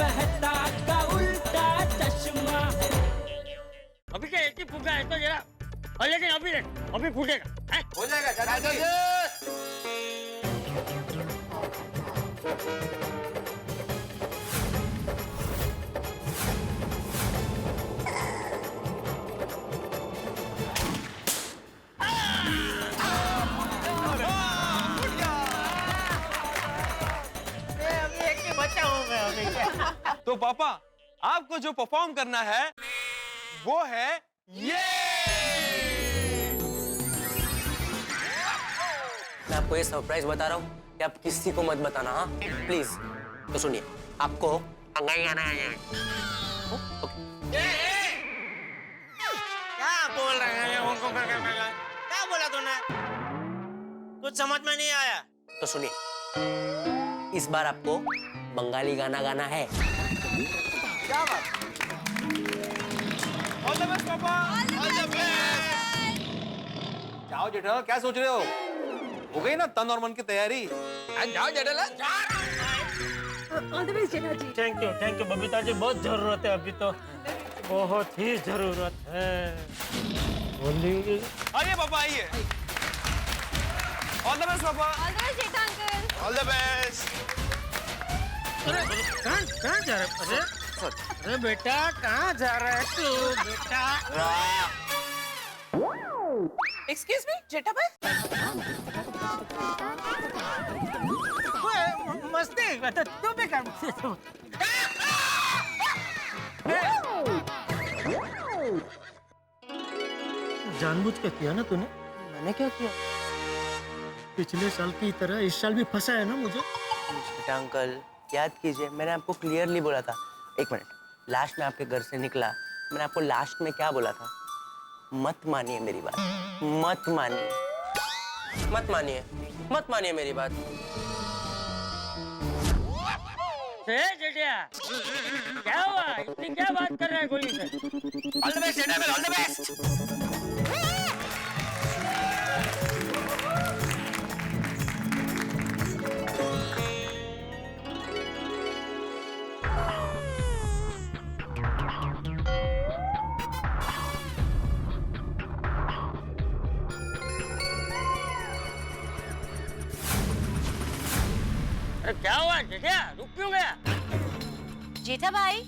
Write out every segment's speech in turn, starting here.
कहता का उल्टा चश्मा। अभी क्या एक ही फूका है तो जरा, और लेकिन अभी फूटेगा है? हो जाएगा चाचा। तो पापा आपको जो परफॉर्म करना है वो है ये। मैं आपको ये सरप्राइज बता रहा हूँ कि आप किसी को मत बताना, हाँ प्लीज। तो सुनिए, आपको अंगाई गाना है। क्या बोल रहे हैं उनको? क्या बोला तूने? कुछ समझ में नहीं आया। तो सुनिए, इस बार आपको बंगाली गाना गाना है। क्या बात? ऑल द बेस्ट पापा। All the best. जाओ जेठालाल, क्या सोच रहे हो गई ना तन और मन की तैयारी? जाओ Jethalal. All the best Jetha ji. Thank you Babita ji, बहुत जरूरत है अभी तो, बहुत ही जरूरत है। आइए पापा आइए। ऑल द बेस्ट पापा। All the best Jetha uncle. All the best. कहाँ जा रहा है? अरे बेटा कहाँ जा रहा है तू बेटा? एक्सक्यूज मी जेठा भाई। मस्ती तू भी कर। जानबूझ के किया ना तूने? मैंने क्या किया? पिछले साल की तरह इस साल भी फंसा है ना मुझे? बेटा अंकल याद कीजिए, मैंने आपको क्लियरली बोला था। एक मिनट, लास्ट में आपके घर से निकला, मैंने आपको लास्ट में क्या बोला था? मत मानिए मेरी बात, मत मानिए, मत मानिए, मत मानिए मेरी बात। जेठिया क्या हुआ? इतनी क्या बात कर रहा है गोली से? All the best Jetha, all the best. अरे क्या हुआ जेठिया, रुक क्यों गया? जेठा भाई,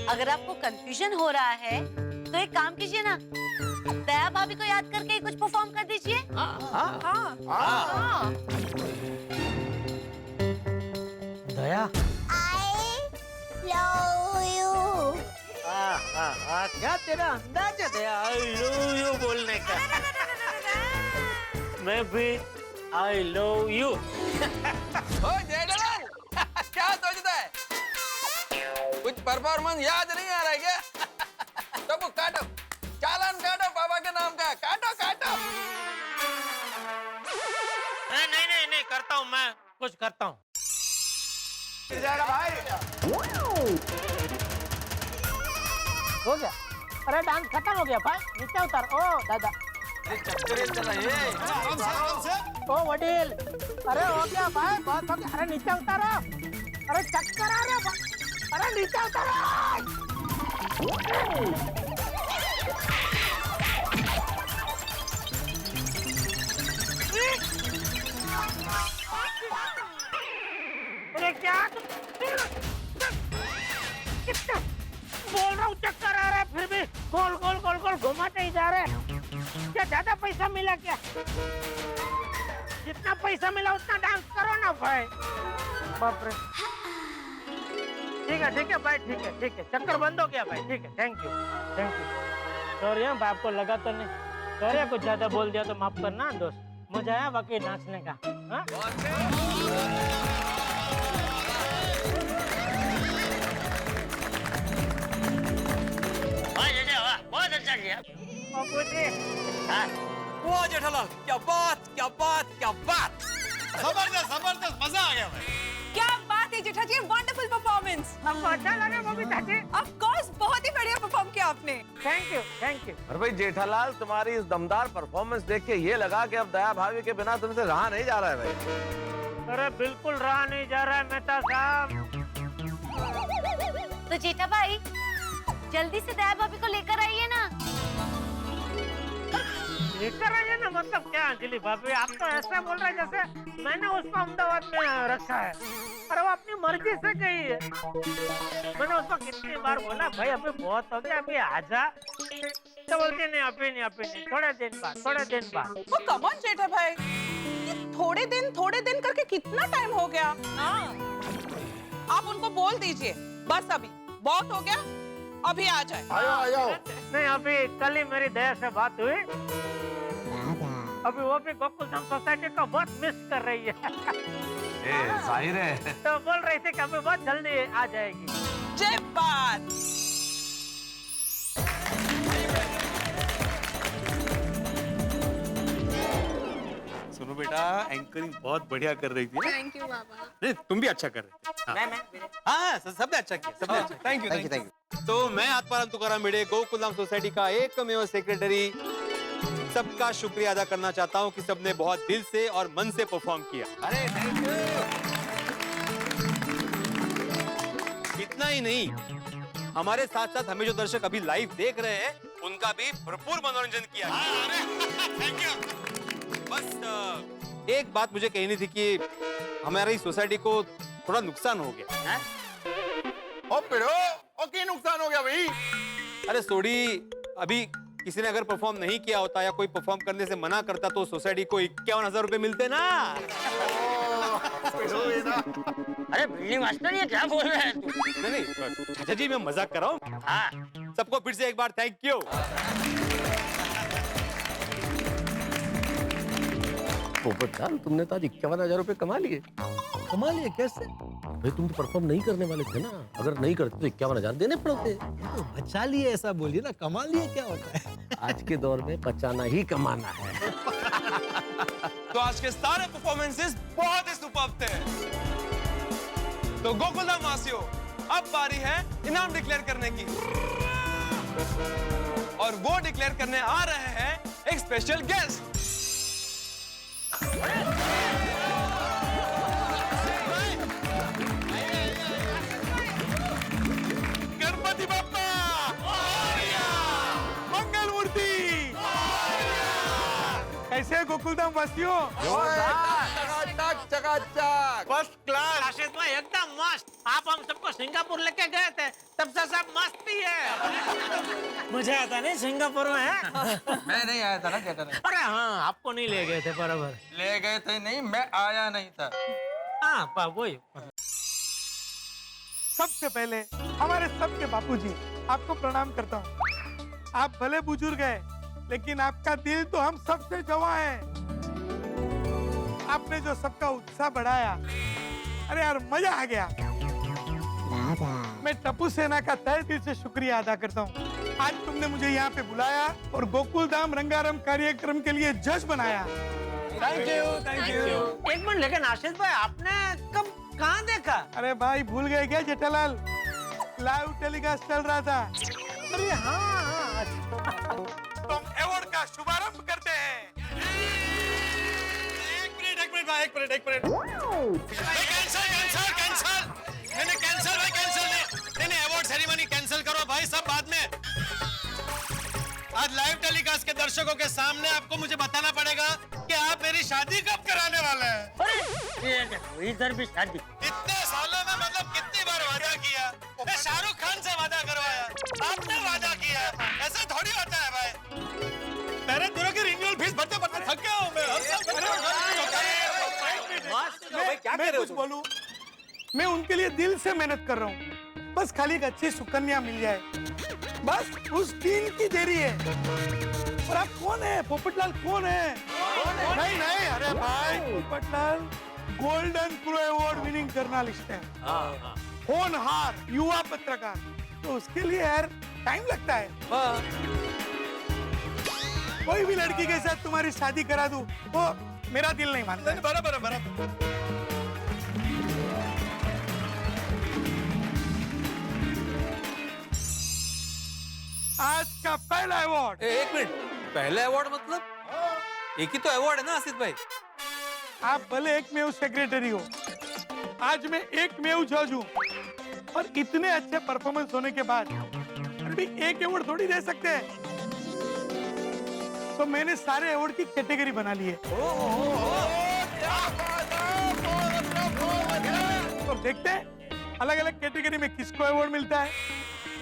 अगर आपको कंफ्यूजन हो रहा है तो एक काम कीजिए ना, दया भाभी को याद करके कुछ परफॉर्म कर दीजिए। दया क्या तेरा अंदाज है दया आई लव यू बोलने का? मैं भी आई लव यू। ओ जेठालाल, क्या सोचता है? कुछ परफॉर्मेंस याद नहीं आ रहा है क्या? तो काटो, चालान काटो पापा के नाम का, काटो काटो। नहीं करता हूँ, मैं कुछ करता हूँ। भाई हो गया? अरे डांस खत्म हो गया भाई, नीचे उतर। ओ दादा, चक्कर चला ये। आराम से। ओ वडील, अरे हो गया भाई, बहुत हो गया। अरे नीचे उतारो, अरे चक्कर आ रहे, अरे नीचे उतारो। अरे क्या बोल रहा हूँ, चक्कर आ रहा है फिर भी गोल गोल गोल गोल घुमाते ही जा रहे हैं। क्या ज्यादा पैसा मिला क्या? जितना पैसा मिला उतना डांस करो ना भाई। बाप रे। ठीक है भाई, ठीक है, चक्कर बंद हो गया भाई। ठीक है, थैंक यू। सॉरी हाँ, आपको लगा तो नहीं, सॉरी कुछ ज्यादा बोल दिया तो माफ करना दोस्त। मजा आया बाकी नाचने का। हाँ? बहुत अच्छा किया। वाह जेठालाल, क्या बात क्या बात क्या बात। जबरदस्त जबरदस्त, मजा आ गया भाई। क्या बात है जेठा जी, वंडरफुल परफॉर्मेंस। आपको अच्छा लगा बबीता जी? ऑफ कोर्स, बहुत ही बढ़िया परफॉर्म किया आपने। Thank you. और भाई जेठालाल, तुम्हारी इस दमदार परफॉर्मेंस देख के ये लगा कि अब दया भाभी के बिना तुमसे रहा नहीं जा रहा है भाई। अरे बिल्कुल रहा नहीं जा रहा है मेहता साहब। तो जेठा भाई जल्दी से दया भाभी को लेकर आइए ना। लेकर आइए ना मतलब क्या अंजलि भाभी, आप तो ऐसा बोल रहे हैं जैसे मैंने उसको अहमदाबाद में रखा है। अरे वो अपनी मर्जी से गई है। मैंने उसको कितनी बार बोला भाई अभी बहुत हो गया, अभी आजा, तो बोलती नहीं अभी नहीं, थोड़े दिन बाद। वो कम ऑन जेठा भाई, ये थोड़े दिन करके कितना टाइम हो गया। आप उनको बोल दीजिए बस अभी बहुत हो गया, अभी आ जाए। आ जाओ। नहीं अभी कल ही मेरी दया से बात हुई, अभी वो भी गोकुल धाम सोसाइटी को बहुत मिस कर रही है। जाहिर है। तो बोल रही थी कि अभी बहुत जल्दी आ जाएगी। जय बात। सुनो बेटा, एंकरिंग बहुत बढ़िया कर रही थी। थैंक यू बाबा। नहीं, तुम भी अच्छा कर रहे थे। हाँ, सबने अच्छा किया, सबने अच्छा। Thank you. तो मैं आत्माराम तुकाराम भिड़े, गोकुलधाम सोसाइटी का एकमेव सेक्रेटरी, सबका शुक्रिया अदा करना चाहता हूँ कि सबने बहुत दिल से और मन से परफॉर्म किया। अरे थैंक यू। इतना ही नहीं, हमारे साथ साथ हमें जो दर्शक अभी लाइव देख रहे हैं, उनका भी भरपूर मनोरंजन किया। Thank you. बस एक बात मुझे कहनी थी कि हमारी सोसाइटी को थोड़ा नुकसान हो गया। ओके, नुकसान हो गया भाई। अरे सोडी, अभी किसी ने अगर परफॉर्म नहीं किया होता या कोई परफॉर्म करने से मना करता तो सोसाइटी को 51,000 रुपए मिलते ना। अरे बिल्डिंग मास्टर ये क्या बोल रहे हैं तू? नहीं, चाचा जी मैं मजाक कर रहा हूँ। हाँ। सबको फिर से एक बार थैंक यू। पोपटलाल, तुमने तो आज 51,000 रुपए कमा लिए। कमा लिए कैसे? भाई तुम तो परफॉर्म नहीं करने वाले थे ना, अगर नहीं करते तो 51,000 देने पड़ते। तो बचा लिए ऐसा बोलिए ना, कमा लिए क्या होता है? आज के दौर में बचाना ही कमाना है। तो आज के सारे परफॉर्मेंसेस बहुत ही सुपर्ब थे। तो गोकुलधाम वासियों, अब बारी है इनाम डिक्लेयर करने की, और वो डिक्लेयर करने आ रहे हैं एक स्पेशल गेस्ट। गणपति बाप्पा, मंगल मूर्ति, कैसे है गोकुलधाम वासियों? चकाचक। First class. आशीष भाई एकदम मस्त। आप हम सबको सिंगापुर लेके गए थे, तब से सब मस्त ही है। मुझे आता नहीं सिंगापुर में है। मैं नहीं आया था ना जेठा नहीं। अरे हाँ, आपको नहीं ले गए थे बराबर। ले गए थे नहीं, मैं आया नहीं था। हाँ वही। सबसे पहले हमारे सबके बापूजी, आपको प्रणाम करता हूँ। आप भले बुजुर्ग हैं, लेकिन आपका दिल तो हम सबसे जवा है। आपने जो सबका उत्साह बढ़ाया, अरे यार मजा आ गया। मैं टप्पू सेना का तहे दिल से शुक्रिया अदा करता हूँ। आज तुमने मुझे यहाँ पे बुलाया और गोकुलधाम रंगारंग कार्यक्रम के लिए जज बनाया। Thank you. एक मिनट, लेकिन आशीष भाई आपने कब कहाँ देखा? अरे भाई भूल गए क्या जेठालाल? लाइव टेलीकास्ट चल रहा था। अरे हाँ। तो हम अवार्ड का शुभारंभ करते हैं। एक मिनट। कैंसल। मैंने कैंसल भाई, कैंसल नहीं, अवार्ड सेरेमनी कैंसल करो भाई, सब बाद में। आज लाइव टेलीकास्ट के दर्शकों के सामने आपको मुझे बताना पड़ेगा कि आप मेरी शादी कब कराने वाले हैं। इधर भी शादी। इतने सालों में मतलब कितनी बार वादा किया? मैं शाहरुख खान से वादा करवाया, आपने वादा किया, ऐसा थोड़ी होता है भाई। मेरे दिनों की रिन्यूअल फीस भरते थक गया हूँ मैं कुछ बोलूं? मैं उनके लिए दिल से मेहनत कर रहा हूँ, बस खाली एक अच्छी सुकन्या मिल जाए, बस उस दिन की देरी है। और आप कौन है? पोपटलाल कौन है? नहीं, अरे भाई Popatlal golden pro award winning journalist है, होनहार युवा पत्रकार, तो उसके लिए यार टाइम लगता है। कोई भी लड़की के साथ तुम्हारी शादी करा दूं, वो मेरा दिल नहीं मानता। बराबर। आज का पहला अवार्ड। एक मिनट, पहला अवार्ड मतलब? एक ही तो अवार्ड है ना आसिफ भाई। आप भले एकमेव सेक्रेटरी हो, आज मैं एकमेव जज हूँ। और इतने अच्छे परफॉर्मेंस होने के बाद अभी एक अवार्ड थोड़ी दे सकते हैं, तो मैंने सारे अवार्ड की कैटेगरी बना ली है। तो देखते हैं अलग अलग कैटेगरी में किसको अवार्ड मिलता है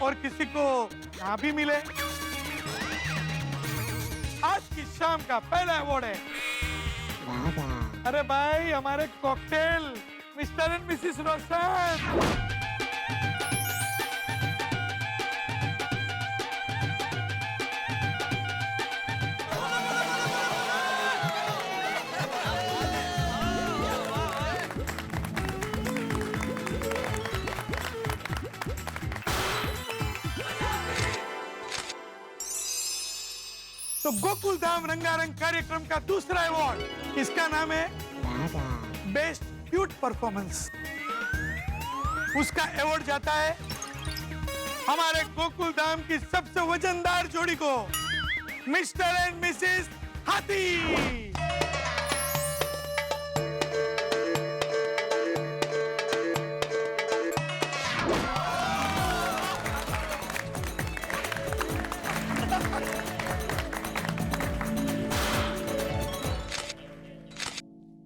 और किसी को ना भी मिले। आज की शाम का पहला अवार्ड है, अरे भाई, हमारे कॉकटेल मिस्टर एंड मिसेस रोशन। तो गोकुल धाम रंगारंग कार्यक्रम का दूसरा अवार्ड, इसका नाम है बेस्ट क्यूट परफॉर्मेंस। उसका अवार्ड जाता है हमारे गोकुल धाम की सबसे वजनदार जोड़ी को, मिस्टर एंड मिसेस हाथी।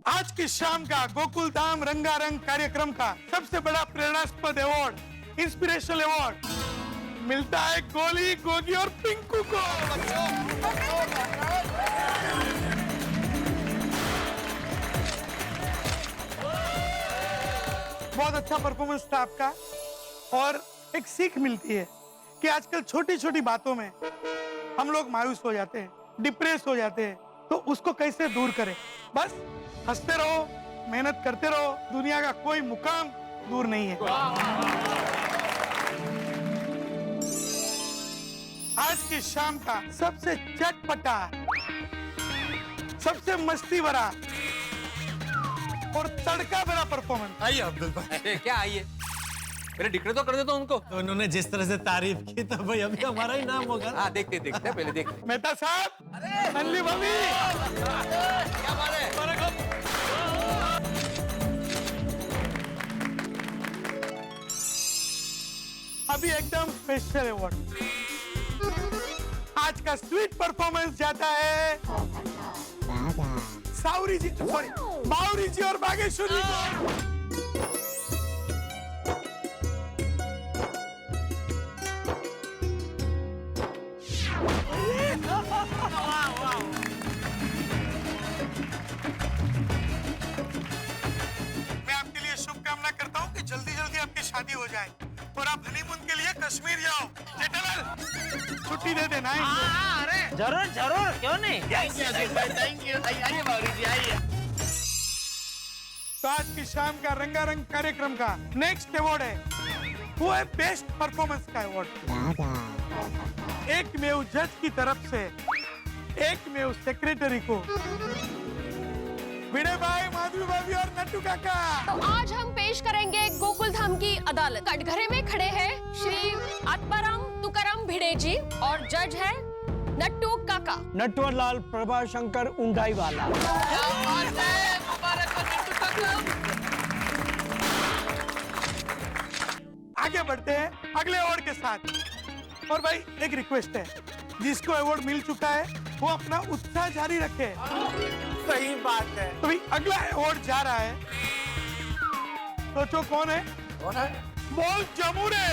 आज की शाम का गोकुल धाम रंगारंग कार्यक्रम का सबसे बड़ा प्रेरणास्पद अवार्ड, इंस्पिरेशनल अवार्ड, मिलता है गोली, गोगी और पिंकू को। बहुत अच्छा परफॉर्मेंस था आपका, और एक सीख मिलती है कि आजकल छोटी छोटी बातों में हम लोग मायूस हो जाते हैं, डिप्रेस हो जाते हैं, तो उसको कैसे दूर करें। बस हंसते रहो, मेहनत करते रहो, दुनिया का कोई मुकाम दूर नहीं है। आज की शाम का सबसे चटपटा, सबसे मस्ती भरा और तड़का भरा परफॉर्मेंस। आइए अब्दुल भाई। क्या आइए, मेरे डिक्लेयर तो कर दे तो उनको। तो उन्होंने जिस तरह से तारीफ की तो भाई अभी हमारा ही नाम होगा। हाँ देखते देखते पहले देखते। मेहता साहब, नल्ली भाभी, क्या बात है? अभी एकदम स्पेशल अवार्ड, आज का स्वीट परफॉर्मेंस जाता है साउरी जी, सॉरी बाउरी जी और बागेश्वरी को। मैं आपके लिए शुभकामना करता हूँ कि जल्दी जल्दी आपकी शादी हो जाए और आप हनीमून के लिए कश्मीर जाओ। जेठालाल, छुट्टी दे देना है। अरे जरूर जरूर, क्यों नहीं। थैंक यू, आइए बावरी जी आइए। तो आज की शाम का रंगारंग कार्यक्रम का नेक्स्ट अवार्ड है, वो है बेस्ट परफॉर्मेंस का अवार्ड। एक मेव जज की तरफ से एक मेव सेक्रेटरी को, विनय भाई, माधवी भाभी और नट्टू काका। तो आज हम पेश करेंगे गोकुल धाम की अदालत। कटघरे में खड़े हैं श्री आत्माराम तुकाराम भिड़े जी और जज है नट्टू काका। नटवर लाल प्रभा शंकर ऊंधाई वाला। आगे बढ़ते हैं अगले अवार्ड के साथ। और भाई एक रिक्वेस्ट है, जिसको अवार्ड मिल चुका है वो अपना उत्साह जारी रखे। सही बात है। तो भाई अगला अवार्ड जा रहा है, सोचो कौन है? कौन है? बोल जमुरे,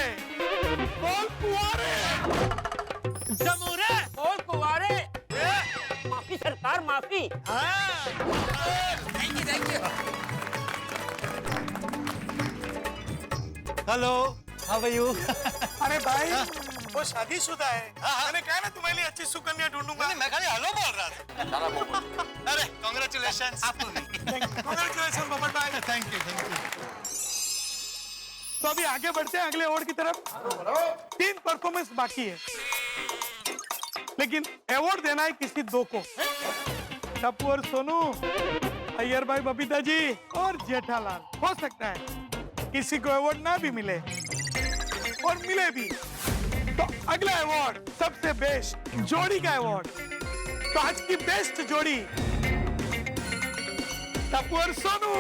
बोल कुंवारे। जमुरे, बोल कुंवारे। माफी सरकार, माफी। Thank you. Hello, how are you? अरे भाई वो शादीशुदा है। मैंने कहा ना तुम्हारे लिए अच्छी सुकन्या ढूंढूंगा। मैं खाली हेलो बोल रहा था। अरे कांग्रेचुलेशंस। कांग्रेचुलेशन बबन भाई। Thank you. तो अभी आगे बढ़ते हैं अगले अवार्ड की तरफ। 3 परफॉर्मेंस बाकी है, लेकिन अवार्ड देना है किसी 2 को। टप्पू और सोनू, अय्यर भाई, बबीता जी और जेठालाल। हो सकता है किसी को अवार्ड ना भी मिले और मिले भी। तो अगला अवार्ड सबसे बेस्ट जोड़ी का अवार्ड। तो आज की बेस्ट जोड़ी टप्पू और सोनू।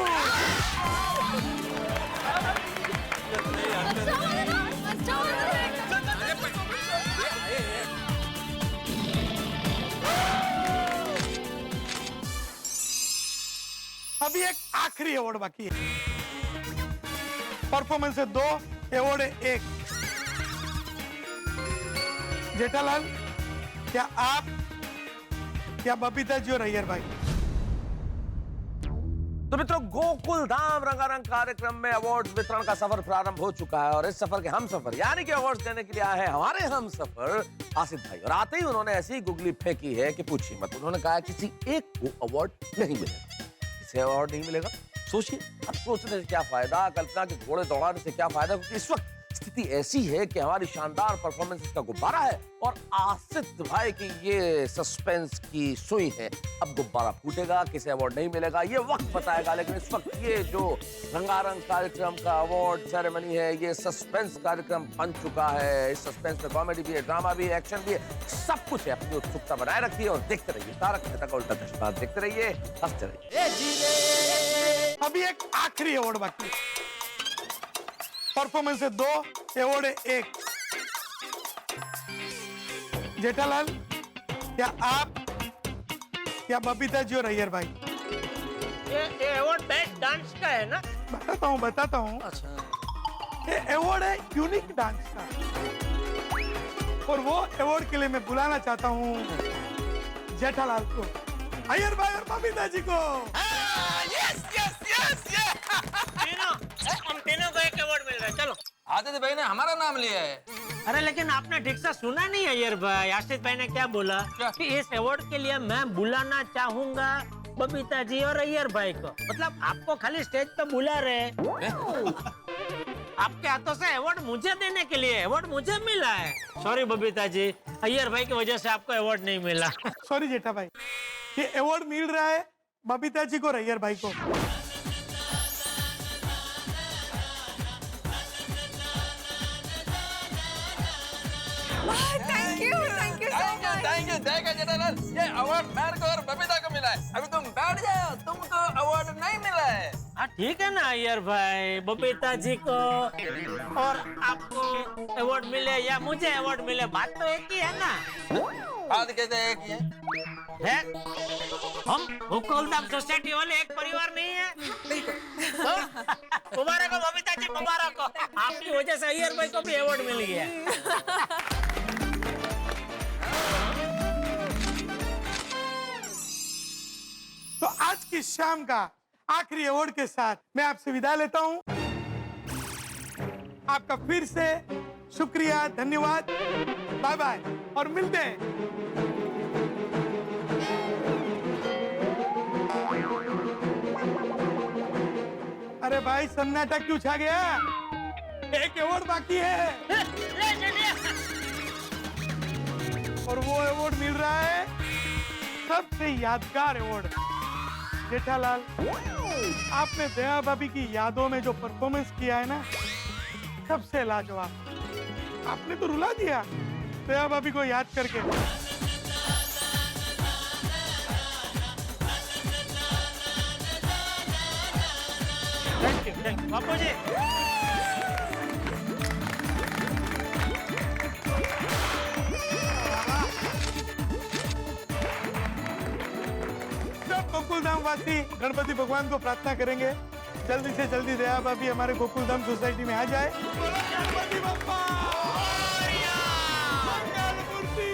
अभी एक आखिरी अवार्ड बाकी है। परफॉर्मेंस है 2, अवार्ड है 1। जेठालाल, क्या आप, क्या बबीता जी और अय्यर भाई? तो मित्रों, गोकुल धाम रंगारंग कार्यक्रम में अवार्ड वितरण का सफर प्रारंभ हो चुका है और इस सफर के हम सफर यानी कि अवार्ड देने के लिए आए हैं हमारे हम सफर आसिफ भाई। और आते ही उन्होंने ऐसी गुगली फेंकी है कि पूछिए मत। उन्होंने कहा किसी एक को अवार्ड नहीं मिलेगा। किसे अवार्ड नहीं मिलेगा? सोचिए, अब सोचने से क्या फायदा, कल्पना के घोड़े दौड़ाने से क्या फायदा, क्योंकि इस वक्त स्थिति ऐसी है कि हमारी शानदार परफॉर्मेंस का गुब्बारा है और आसिफ भाई की ये सस्पेंस की सुई है। अब गुब्बारा फूटेगा, किसे अवार्ड नहीं मिलेगा ये वक्त बताएगा। लेकिन इस वक्त ये जो रंगारंग कार्यक्रम का अवार्ड सेरेमनी है, ये सस्पेंस कार्यक्रम बन चुका है। इस सस्पेंस में कॉमेडी भी है, ड्रामा भी है, एक्शन भी है, सब कुछ है। अपनी उत्सुकता बनाए रखिए और देखते रहिए तारक मेहता का उल्टा चश्मा। देखते रहिए, हंसते रहिए। अभी एक आखिरी अवार्ड बाकी है। परफॉर्मेंस है 2, अवार्ड है 1। जेठालाल, क्या आप, क्या बबीता जी और अय्यर भाई? ये अवार्ड बेस्ट डांस का है ना? बताता हूँ। अच्छा, ये अवार्ड है यूनिक डांस का और वो अवार्ड के लिए मैं बुलाना चाहता हूँ जेठालाल को, अय्यर भाई और बबीता जी को। हम तीनों को एक अवार्ड मिल रहा है। चलो। आदित्य भाई ने हमारा नाम लिया है। अरे लेकिन आपने ठीक से सुना नहीं अय्यर भाई। आशीष भाई ने क्या बोला? कि इस अवार्ड के लिए मैं बुलाना चाहूंगा बबीता जी और अय्यर भाई को। मतलब आपको खाली स्टेज पे बुला रहे हैं। आपके हाथों से अवार्ड मुझे देने के लिए। अवार्ड मुझे मिला है। सॉरी बबीता जी, अय्यर भाई की वजह से आपको अवार्ड नहीं मिला। सॉरी जेठा भाई, ये अवार्ड मिल रहा है बबीता जी को और अय्यर भाई को। थैंक यू देखा जेठालाल, ये अवार्ड मेरे को और बबीता को मिला है। अभी तुम बैठ जाओ, तुमको अवार्ड नहीं मिला है। हाँ ठीक है ना अय्यर भाई, बबीता जी को और आपको अवार्ड मिले या मुझे अवार्ड मिले, बात तो एक ही है ना। बात कैसे एक ही है? हम गोकुलधाम सोसाइटी वाले एक परिवार नहीं है? तो मुबारक हो बबीता जी, मुबारक हो। आपकी वजह से अय्यर भाई को भी अवार्ड मिल गया। तो आज की शाम का आखिरी अवार्ड के साथ मैं आपसे विदा लेता हूं। आपका फिर से शुक्रिया, धन्यवाद, बाय बाय और मिलते हैं। अरे भाई सन्नाटा क्यों छा गया? एक अवार्ड बाकी है और वो अवार्ड मिल रहा है सबसे यादगार अवार्ड। जेठालाल, आपने दया भाभी की यादों में जो परफॉर्मेंस किया है ना, सबसे लाजवाब। आपने तो रुला दिया दया भाभी को याद करके। थैंक यू बापू जी। गोकुलधाम वासी गणपति भगवान को प्रार्थना करेंगे जल्दी से जल्दी दया भाभी हमारे गोकुलधाम सोसाइटी में आ जाए। गणपति बप्पा मंगल मूर्ति,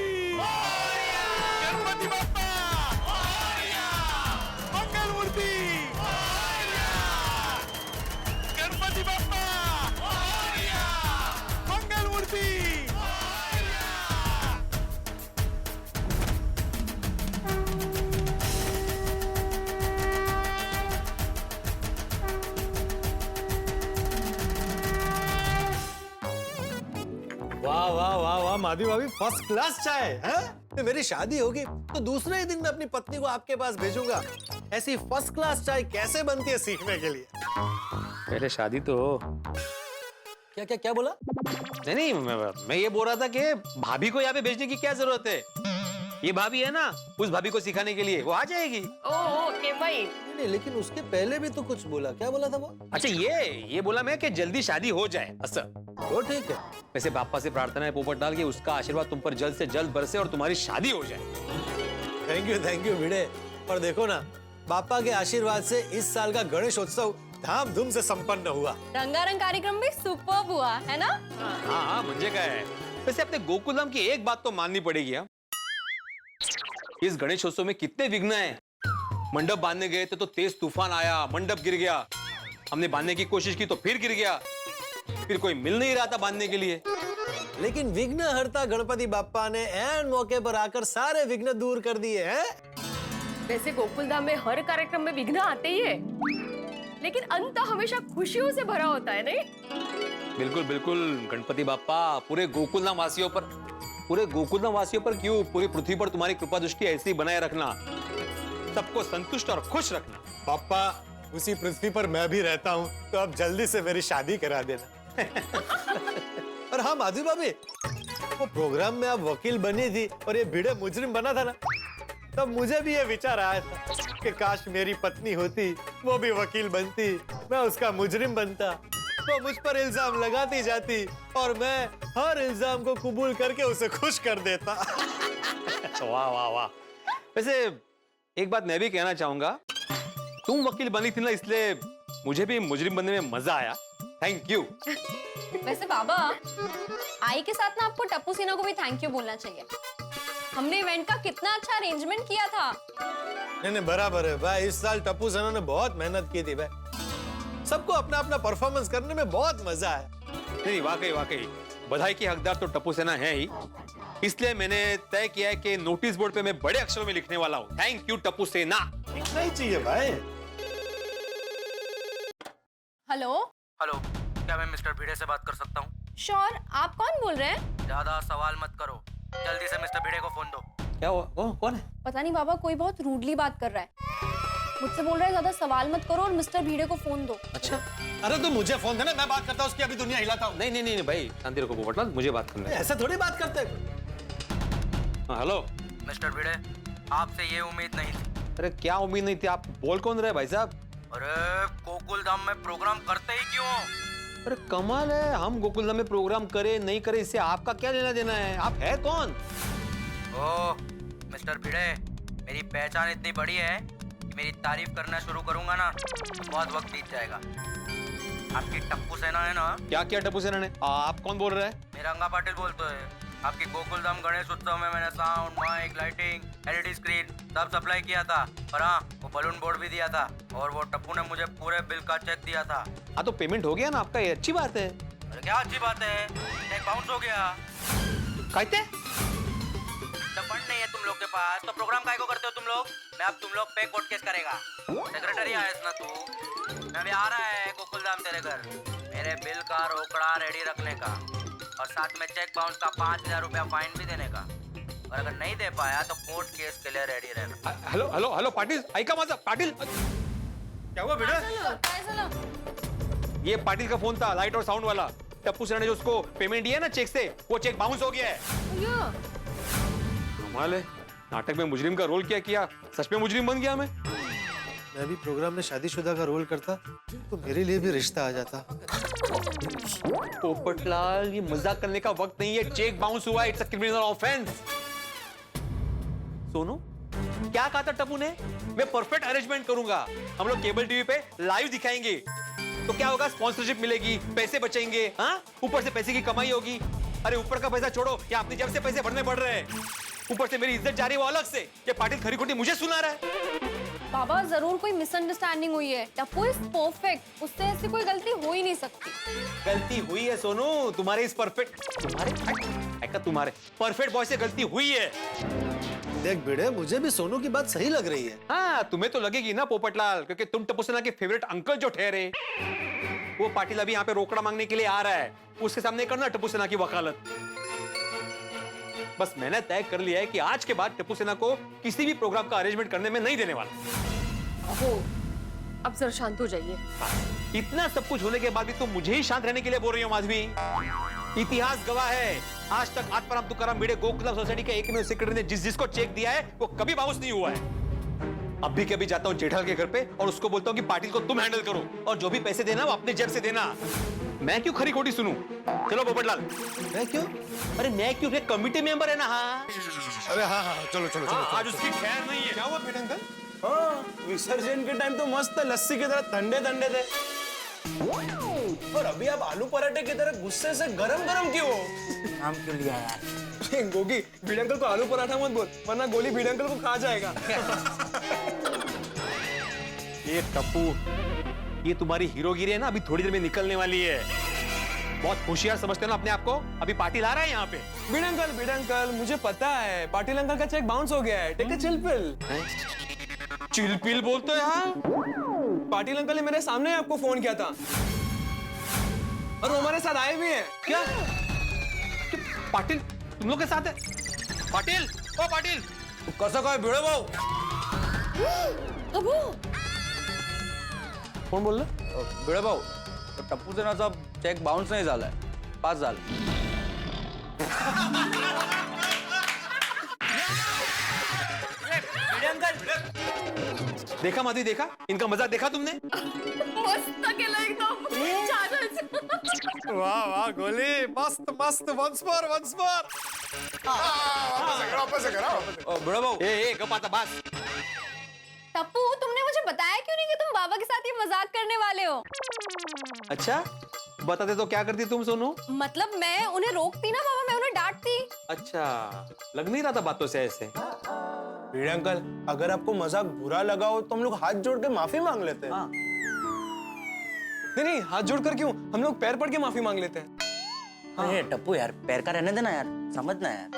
गणपति बप्पा मंगल मूर्ति, गणपति बप्पा मंगल मूर्ति। वाह वाह वाह वाह माधवी भाभी, फर्स्ट क्लास चाय है। मेरी शादी होगी तो दूसरे ही दिन मैं अपनी पत्नी को आपके पास भेजूंगा। ऐसी फर्स्ट क्लास चाय कैसे बनती है सीखने के लिए। पहले शादी तो हो। क्या क्या क्या बोला? नहीं मैं ये बोल रहा था कि भाभी को यहाँ पे भेजने की क्या जरूरत है। ये भाभी है ना, उस भाभी को सिखाने के लिए वो आ जाएगी। ओके भाई। नहीं, लेकिन उसके पहले भी तो कुछ बोला, क्या बोला था वो? अच्छा ये बोला मैं कि जल्दी शादी हो जाए। अच्छा वो ठीक है। वैसे बापा से प्रार्थना है पोपट डाल के उसका आशीर्वाद तुम पर जल्द से जल्द बरसे और तुम्हारी शादी हो जाए। थैंक यू भिड़े। और देखो ना, पापा के आशीर्वाद से इस साल का गणेश उत्सव धामधूम से संपन्न हुआ। रंगारंग कार्यक्रम भी सुपर्ब हुआ है ना? हाँ मुझे क्या है। वैसे अपने गोकुलधाम की एक बात तो माननी पड़ेगी। इस गणेशोत्सव में कितने विघ्न हैं। मंडप बांधने गए थे तो तेज तूफान आया, मंडप गिर गया। हमने बांधने की कोशिश की तो फिर गिर गया। फिर कोई मिल नहीं रहा था बांधने के लिए। लेकिन विघ्नहर्ता गणपति बाप्पा ने ऐन मौके पर आकर सारे विघ्न दूर कर दिए हैं। वैसे गोकुलधाम में हर कार्यक्रम में विघ्न आते ही है, लेकिन अंत हमेशा खुशियों से भरा होता है, नहीं? बिल्कुल बिल्कुल गणपति बाप्पा पूरे गोकुलधाम वासियों पर क्यों, पूरी पृथ्वी पर तुम्हारी कृपा दृष्टि ऐसी बनाए रखना, सबको संतुष्ट और खुश रखना। पापा उसी पृथ्वी पर मैं भी रहता हूँ, तो अब जल्दी से मेरी शादी करा देना। और हाँ माधवी भाभी, वो प्रोग्राम में आप वकील बनी थी और ये भिड़े मुजरिम बना था ना, तब मुझे भी ये विचार आया था कि काश मेरी पत्नी होती, वो भी वकील बनती, मैं उसका मुजरिम बनता, वो मुझ पर इल्जाम लगाती जाती और मैं हर इल्जाम को कबूल करके उसे खुश कर देता। वाह वाह वाह। वैसे एक बात मैं भी कहना चाहूंगा, तुम वकील बनी थी ना, इसलिए मुझे भी मुजरिम बनने में मजा आया। Thank you. वैसे बाबा, आई के साथ ना आपको टप्पू सिन्हा को भी थैंक यू बोलना चाहिए। हमने इवेंट का कितना अच्छा अरेंजमेंट किया था। नहीं बराबर है भाई, इस साल टप्पू सेना ने बहुत मेहनत की थी भाई, सबको अपना अपना परफॉर्मेंस करने में बहुत मजा है। नहीं वाकई बधाई की हकदार तो टप्पू सेना है ही, इसलिए मैंने तय किया है कि नोटिस बोर्ड पे मैं बड़े अक्षरों में लिखने वाला हूँ, थैंक यू टप्पू सेना। लिखना ही चाहिए भाई। हेलो हेलो, क्या मैं मिस्टर भिड़े से बात कर सकता हूँ? श्योर, आप कौन बोल रहे हैं? ज्यादा सवाल मत करो, जल्दी से मिस्टर भिड़े को फोन दो। क्या हुआ? कौन है? पता नहीं बाबा, कोई बहुत रूडली बात कर रहा है। मुझसे बोल रहा है ज्यादा सवाल मत करो और मिस्टर भिड़े को फोन दो। अच्छा अरे तो मुझे फोन देना, मैं बात करता हूँ, उसकी अभी दुनिया हिलाता हूँ। नहीं भाई शांति रखो पोपटलाल, मुझे बात करना है। ऐसा थोड़ी बात करते। हेलो मिस्टर भिड़े, आपसे ये उम्मीद नहीं थी। अरे क्या उम्मीद नहीं थी? आप बोल कौन रहे भाई साहब? अरे गोकुलधाम में प्रोग्राम करते ही क्यों? अरे कमाल है, हम गोकुलधाम में प्रोग्राम करे नहीं करे इससे आपका क्या लेना देना है? आप है कौन? ओह मिस्टर भिड़े, मेरी पहचान इतनी बड़ी है कि मेरी तारीफ करना शुरू करूंगा ना तो बहुत वक्त बीत जाएगा। आपकी टप्पू सेना है ना? क्या किया टप्पू सेना ने? आप कौन बोल रहे हैं? मेरा रंगा पाटिल बोलते हैं। आपकी गोकुलधाम गणेश उत्सव में मैंने sound, mike, lighting, LED screen सब सप्लाई किया था, और हाँ वो बलून बोर्ड भी दिया था, और वो टप्पू ने मुझे पूरे बिल का चेक दिया था। हाँ तो पेमेंट हो गया ना आपका, ये अच्छी बात है। अरे क्या अच्छी बात है, चेक बाउंस हो गया। कहते जब फंड नहीं है तुम लोग के पास तो प्रोग्राम काहे को करते हो तुम लोग? मैं अब तुम लोग पे कोर्ट केस करेगा। सेक्रेटरी आया ना तू, मैं भी आ रहा है गोकुलधाम तेरे घर, मेरे बिल का रोकड़ा रेडी रखने का, और साथ में चेक बाउंस का 5000 रुपया फाइन भी देने का, और अगर नहीं दे पाया तो कोर्ट केस के लिए रेडी रहना। हेलो पाटिल, ऐका माझा पाटिल। क्या हुआ बेटा? ये पाटिल का फोन था, लाइट और साउंड वाला। टप्पू सेना ने जो उसको पेमेंट दिया ना चेक से, वो चेक बाउंस हो गया है। कमाल है, नाटक में मुजरिम का रोल किया, सच में मुजरिम बन गया मैं भी प्रोग्राम में शादीशुदा का रोल करता तो मेरे लिए भी रिश्ता आ जाता। पोपटलाल, ये मजाक करने का वक्त नहीं है, चेक बाउंस हुआ, it's a criminal offence. Sonu, क्या कहा था टप्पू ने? मैं परफेक्ट अरेंजमेंट करूंगा, हम लोग केबल टीवी पे लाइव दिखाएंगे, तो क्या होगा, स्पॉन्सरशिप मिलेगी, पैसे बचेंगे, हाँ ऊपर से पैसे की कमाई होगी। अरे ऊपर का पैसा छोड़ो, या अपनी जेब से पैसे भरने पड़ रहे हैं, ऊपर से मेरी इज्जत जा रही है वो अलग से। ये पाटिल खरी खोटी मुझे सुना रहा है। बाबा जरूर कोई मिसअंडरस्टैंडिंग हुई है, टप्पू इज परफेक्ट, उससे ऐसी कोई गलती हो ही नहीं सकती। गलती हुई है सोनू, तुम्हारे परफेक्ट बॉय से गलती हुई है। देख भिड़े, मुझे भी सोनू की बात सही लग रही है। हाँ तुम्हें तो लगेगी ना पोपटलाल, क्योंकि तुम टप्पू सेना के फेवरेट अंकल जो ठहरे, वो पाटिल अभी यहाँ पे रोकड़ा मांगने के लिए आ रहा है, उसके सामने करना टप्पू सेना की वकालत। बस मैंने तय कर लिया है कि आज के बाद टप्पू सेना को किसी भी प्रोग्राम का अरेंजमेंट करने में नहीं देने वाला। ओहो, अब जरा शांत हो जाइए। इतना सब कुछ होने के बाद भी तुम मुझे ही शांत रहने के लिए बोल रही हो माधवी? इतिहास गवाह है, आज तक आत्माराम तुकाराम भिड़े गोकुलम सोसाइटी के एक में सेक्रेटरी ने जिसको चेक दिया है वो कभी बाउंस नहीं हुआ है। अभी के अभी जाता हूँ जेठालाल के घर पे और उसको बोलता हूँ कि पाटिल को तुम हैंडल करो और जो भी पैसे देना वो अपने जेब से देना। मैं क्यों खरी खोटी सुनूं? चलो पोपटलाल। मैं क्यों? अरे मैं क्यों? कमिटी मेंबर है ना। हाँ अरे हाँ हाँ चलो चलो चलो, आज उसकी खैर नहीं है। क्या हुआ फिर अंकल? हाँ, विसर्जन के टाइम तो मस्त लस्सी की तरह ठंडे ठंडे थे, और अभी आप आलू पराठे की तरह गुस्से से गरम गरम क्यों हो? नाम क्यों लिया यार? गोगी, भिड़े अंकल को आलू पराठा मत बोल, वरना गोली भिड़े अंकल को खा जाएगा। ये टप्पू, ये तुम्हारी हीरोगिरी है ना, अभी थोड़ी देर में निकलने वाली है। बहुत होशियार समझते हो ना अपने आप को। अभी पाटिल आ रहा है यहाँ पे। भिड़े अंकल मुझे पता है, पाटिल अंकल का चेक बाउंस हो गया है। Take a chill pill. Chill pill बोलते हो यार? पाटिल अंकल ने मेरे सामने आपको फोन किया था और वो हमारे साथ आए भी हैं। क्या? पाटिल तुम लोग के साथ है? पाटिल, ओ पाटिल, कसं काय भिडे भाऊ? कोण बोललं? भिडे भाऊ, टप्पू सेनाचा चेक बाउन्स नाही झालाय, पास झाला. देखा माधवी, देखा इनका मजाक देखा तुमने? मस्त केलं एकदम छानच. वाह वाह गोली, मस्त मस्त, once more once more. Bhide भाऊ, ए गप आता बस. टप्पू, तुमने मुझे बताया क्यों नहीं कि तुम बाबा के साथ ये मजाक करने वाले हो? अच्छा बताते तो क्या करती तुम सोनू? मतलब मैं उन्हें रोकती ना बाबा, मैं उन्हें डांटती. अच्छा लग नहीं रहा था बातों से ऐसे. भिड़े अंकल, अगर आपको मजाक बुरा लगा हो तो हम लोग हाथ जोड़ के माफी मांग लेते हैं. नहीं, हाथ जोड़ कर क्यों, हम लोग पैर पड़ के माफी मांग लेते हैं. अरे टप्पू यार, पैर का रहने देना यार, समझना यार.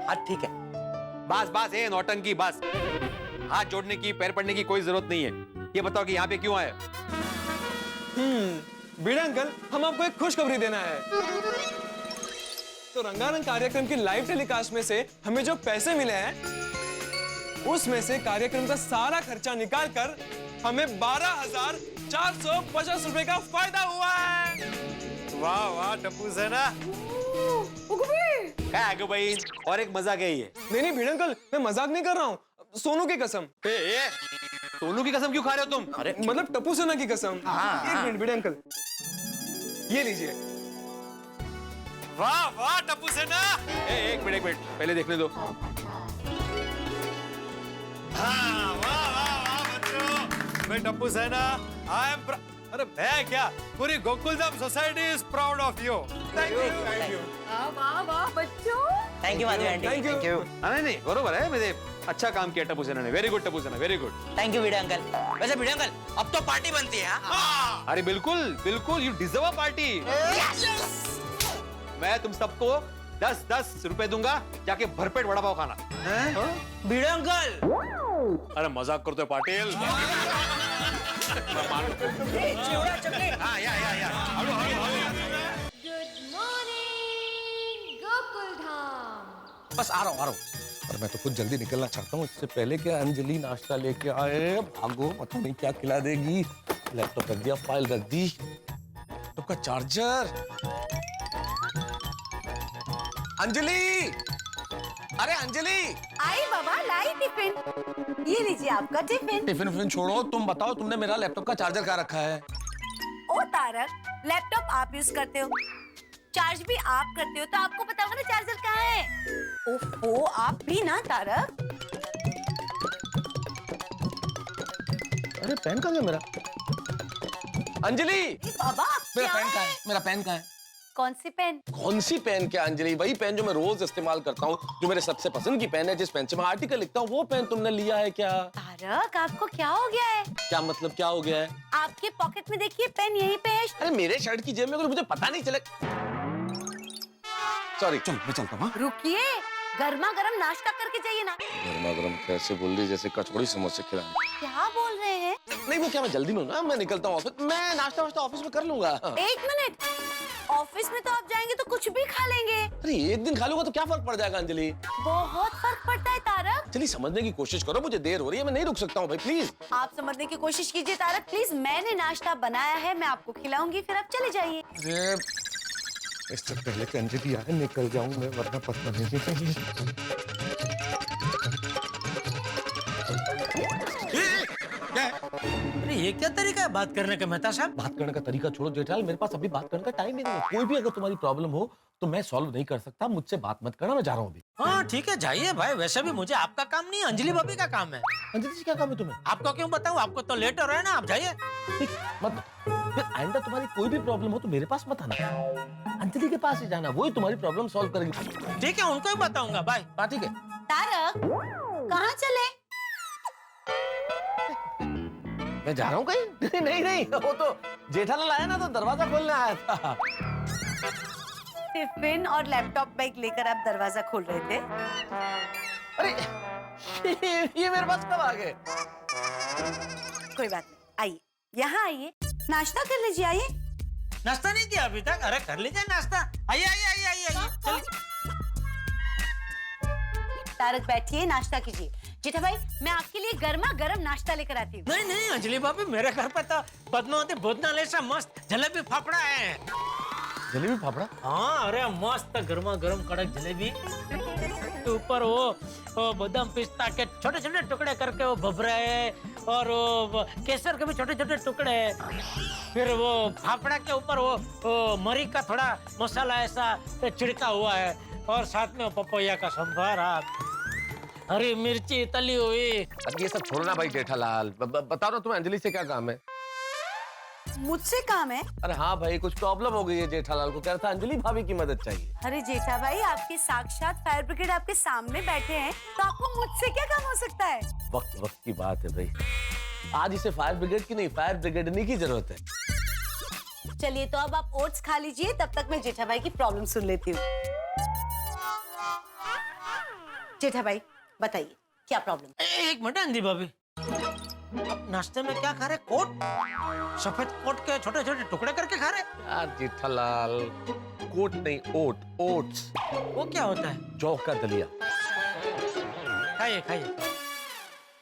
हाँ ठीक है. बस बस, ए नौटंकी बस. हाथ जोड़ने की, पैर पड़ने की कोई जरूरत नहीं है. ये बताओ कि यहाँ पे क्यों आए? भिड़े अंकल, हम आपको एक खुशखबरी देना है. तो रंगारंग कार्यक्रम की लाइव टेलीकास्ट में से हमें जो पैसे मिले हैं, उसमें से कार्यक्रम का सारा खर्चा निकाल कर हमें 12,450 रुपए का फायदा हुआ है. वाह वाह टप्पू सेना. आगे भाई, और एक मजाक है ये. नहीं भिड़े अंकल, मैं मजाक नहीं कर रहा हूँ, सोनू की कसम. सोनू की कसम क्यों खा रहे हो तुम? अरे मतलब टप्पू सेना की कसम. एक मिनट भिड़े अंकल, ये लीजिए. वाह वाह टप्पू सेना. एक मिनट पहले देखने दो. हाँ, वाह वाह वाह बच्चों, मैं टप्पू सेना. आई एम, अरे मैं क्या, पूरी Gokuldham society is proud of you. Thank you. वाह वाह बच्चों. Thank you Madhavi aunty. Thank you. नहीं बरोबर है, मेरे अच्छा काम किया टप्पू सेना ने. वेरी गुड टप्पू सेना, very good. Thank you Bhide uncle. वैसे भिड़े अंकल, अब तो पार्टी बनती है. हाँ? अरे बिल्कुल बिल्कुल, यू डिजर्व अ पार्टी. मैं तुम सबको 10-10 रुपए दूंगा, जाके भरपेट वड़ा पाव खाना. भिड़े अंकल, अरे मजाक करते हो पाटिल. हाँ या. Good morning Gokuldham. बस आ रहा हूँ. और मैं तो खुद जल्दी निकलना चाहता हूँ, इससे पहले कि अंजलि नाश्ता लेके आए. भागो, पता नहीं क्या खिला देगी. लैपटॉप रख दिया, फाइल रख दी, लैपटॉप का चार्जर. अंजलि, अरे अंजलि. आई बाबा, लाई टिफिन. ये लीजिए आपका टिफिन. टिफिन छोड़ो, तुम बताओ तुमने मेरा लैपटॉप का चार्जर कहाँ रखा है? ओ तारक, लैपटॉप आप यूज करते हो, चार्ज भी आप करते हो, तो आपको पता होगा ना चार्जर कहाँ है. ओफो, आप भी ना तारक. अरे पेन कहाँ है मेरा? अंजलि, बाबा मेरा क्या पेन कहाँ है? है? मेरा पेन कहाँ है? कौन सी पेन? कौन सी पेन क्या अंजलि? वही पेन जो मैं रोज इस्तेमाल करता हूँ, जो मेरे सबसे पसंद की पेन है, जिस पेन से मैं आर्टिकल लिखता हूँ. वो पेन तुमने लिया है क्या? तारक, आपको क्या हो गया है? क्या मतलब क्या हो गया है? आपके पॉकेट में देखिए, पेन यहीं पे है. अरे मेरे शर्ट की जेब में, मुझे पता नहीं चले. सॉरी, चल मैं चलता हूँ. रुकिए, गर्मा गर्म नाश्ता करके जाइए ना. गर्मा गर्म कैसे बोल रही, जैसे कचौड़ी समोसे खिला. क्या बोल रहे हैं? नहीं वो क्या, मैं जल्दी में हूँ ना, मैं निकलता हूँ ऑफिस. मैं नाश्ता वाश्ता ऑफिस में कर लूंगा. एक मिनट, ऑफिस में तो आप जाएंगे तो कुछ भी खा लेंगे. अरे एक दिन खा लूंगा तो क्या फर्क पड़ जाएगा अंजलि? बहुत फर्क पड़ता है तारक. चलिए समझने की कोशिश करो, मुझे देर हो रही है, मैं नहीं रुक सकता हूँ भाई, प्लीज. आप समझने की कोशिश कीजिए तारक, प्लीज. मैंने नाश्ता बनाया है, मैं आपको खिलाऊंगी, फिर आप चले जाइए. इससे पहले कि अंजलि आए निकल जाऊं मैं, वरना पता नहीं। अरे ये क्या तरीका है बात करने का मेहता साहब? बात करने का तरीका छोड़ो जेठालाल, मेरे पास अभी बात करने का टाइम ही नहीं है। कोई भी अगर तुम्हारी प्रॉब्लम हो तो मैं सॉल्व नहीं कर सकता, मुझसे बात मत करना, मैं जा रहा हूँ अभी। हाँ ठीक है, जाइए भाई। वैसे भी मुझे आपका काम नहीं, अंजलि भाभी का काम है। अंजलि जी क्या काम है तुम्हें? आपको क्यों बताऊँ? आपको तो लेट हो रहा है ना, आप जाइए। मत फिर आइंदा तुम्हारी कोई भी प्रॉब्लम हो तो मेरे पास मत आना, अंजलि के पास ही जाना, वही तुम्हारी प्रॉब्लम सॉल्व करेगी। ठीक है, उनको ही बताऊंगा। बाय। हाँ ठीक है। तारक कहाँ चले? मैं जा रहा हूँ कहीं? नहीं नहीं, वो तो जेठालाल आया ना तो दरवाजा खोलने आया था। टिफिन और लैपटॉप बैग लेकर आप दरवाजा खोल रहे थे? अरे ये मेरे पास कब आ गए? कोई बात नहीं, आइए यहाँ आइए, नाश्ता कर लीजिए। आइए। नाश्ता नहीं किया अभी तक? अरे कर लीजिए नाश्ता। आइए आइए आइए आइए आइए, चलिए। तारक बैठिए, नाश्ता कीजिए। जेठा भाई, मैं आपके लिए गर्मा गर्म नाश्ता लेकर आती हूँ। नहीं नहीं अंजलि भाभी, मेरे घर पे तो पद्मावती भोजनालय से मस्त जलेबी फाफड़ा है। जलेबी फाफड़ा? हाँ, अरे मस्त गर्मा गर्म कड़क जलेबी, ऊपर वो बादाम पिस्ता के छोटे छोटे टुकड़े करके वो भभरा है, और वो केसर के भी छोटे छोटे टुकड़े, फिर वो फाफड़ा के ऊपर वो मरी का थोड़ा मसाला ऐसा छिड़का हुआ है, और साथ में पपैया का संभारा, हरी मिर्ची तली हुई। अब ये सब छोड़ना भाई जेठालाल, बताओ ना तुम्हें अंजलि से क्या काम है? मुझसे काम है? अरे हाँ भाई, कुछ प्रॉब्लम हो गई है, जेठालाल को कह रहा था अंजलि भाभी की मदद चाहिए। अरे जेठा भाई, आपके साक्षात फायर ब्रिगेड आपके सामने बैठे हैं, तो आपको मुझसे क्या काम हो सकता है? वक्त वक्त की बात है भाई, आज इसे फायर ब्रिगेड की नहीं फायर ब्रिगेडनी की जरूरत है। चलिए तो अब आप ओट्स खा लीजिए, तब तक मैं जेठा भाई की प्रॉब्लम सुन लेती हूँ। जेठा भाई बताइए क्या प्रॉब्लम? एक मिनट अंजलि भाभी, आप नाश्ते में क्या खा रहे? कोट, सफेद कोट के छोटे छोटे टुकड़े करके खा रहे? यार जेठालाल, कोट नहीं, ओट्स। वो क्या होता है? जौ का दलिया। खाइए खाइए।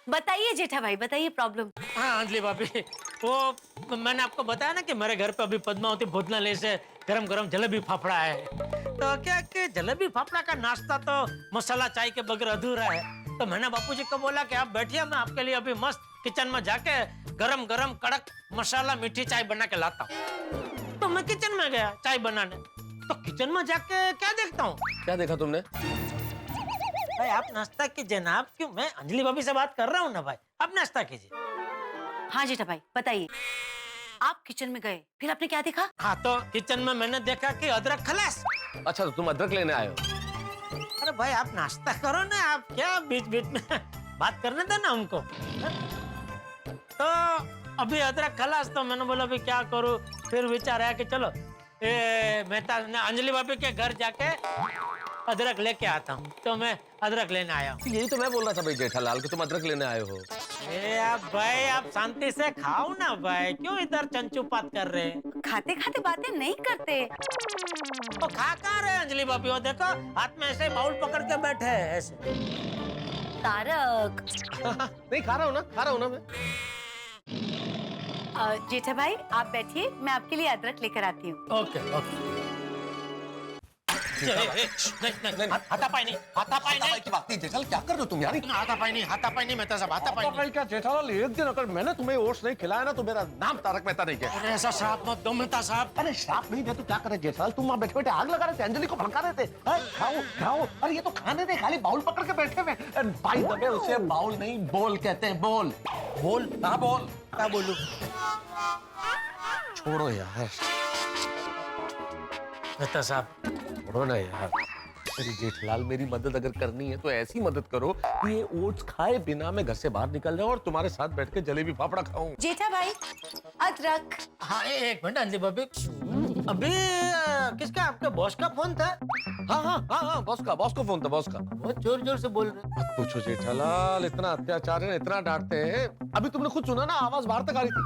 बताइए जेठा भाई, बताइए प्रॉब्लम। हाँ अंजलि भाभी, वो मैंने आपको बताया ना कि मेरे घर पे अभी पद्मावती भोजनालय से गरम गरम जलेबी फाफड़ा है, तो क्या कि जलेबी फाफड़ा का नाश्ता तो मसाला चाय के बगैर अधूरा है, तो मैंने बापूजी को बोला कि आप बैठिए, मैं आपके लिए अभी मस्त किचन में जाके गरम गरम कड़क मसाला मीठी चाय बना के लाता हूँ। तो मैं किचन में गया चाय बनाने, तो किचन में जाके क्या देखता हूँ? क्या देखा तुमने? भाई आप नाश्ता कीजिए ना। आप क्यों? मैं अंजलि भाभी से बात कर रहा हूँ ना भाई, आप नाश्ता कीजिए। हाँ जेठा भाई बताइए, आप किचन में गए, फिर आपने क्या देखा? हाँ तो किचन में मैंने देखा कि अदरक खलास। अच्छा तो तुम अदरक लेने आए हो? अरे भाई आप नाश्ता करो ना, आप क्या बीच बीच में बात करने दो ना हमको। तो अभी अदरक खलास, तो मैंने बोला अभी क्या करूँ, फिर विचार आया कि चलो मेहता अंजलि भाभी के घर जाके अदरक लेके आता हूँ, तो मैं अदरक लेने आया हूँ। यही तो मैं बोल रहा था भाई जेठालाल कि तुम अदरक लेने आए हो। आप भाई आप शांति से खाओ ना भाई, क्यों इधर चंचुपात कर रहे हैं? खाते खाते बातें नहीं करते। तो खा कहाँ रहे अंजलि भाभी? वो देखो हाथ में ऐसे बाउल पकड़ के बैठे हैं ऐसे। तारक नहीं खा रहा हूँ ना मैं। जेठा भाई आप बैठिए, मैं आपके लिए अदरक लेकर आती हूँ। Okay okay. नहीं हाथापाई नहीं, हाथापाई नहीं की बात नहीं जेठालाल, क्या कर रहे हो तुम यार? हाथापाई नहीं मेहता साहब, हाथापाई नहीं। क्या जेठालाल, एक दिन अगर मैंने तुम्हें ओट्स नहीं खिलाया ना तो मेरा नाम तारक मेहता नहीं है। अरे ऐसा श्राप मत दो मेहता साहब। अरे श्राप नहीं दे तो क्या करे जेठालाल, तुम वहाँ बैठे बैठे आग लगा रहे थे, अंजलि को भड़का रहे थे। खाओ खाओ, अरे ये तो खाने दे, खाली बाउल पकड़ के बैठे हुए। बाय द वे उसे बाउल नहीं बोल कहते हैं, बोल। बोल हाँ बोल। क्या बोलूं? छोड़ो यार मेहता साहब, छोड़ो ना यार। मेरी जेठलाल, मेरी मदद अगर करनी है तो ऐसी मदद करो कि ये ओट्स खाए बिना मैं घर से बाहर निकल जाऊं और तुम्हारे साथ बैठ के जलेबी फाफड़ा खाऊं। जेठा भाई अदरक। हाँ एक मिनट अंजलि भाभी, अभी किसका, आपके बॉस का फोन था? हाँ बॉस का फोन था, बॉस का। बहुत जोर जोर से बोल रहे। मत पूछो जेठालाल, इतना अत्याचार है, इतना डांटते हैं। अभी तुमने खुद सुना ना, आवाज बाहर तक आ रही थी।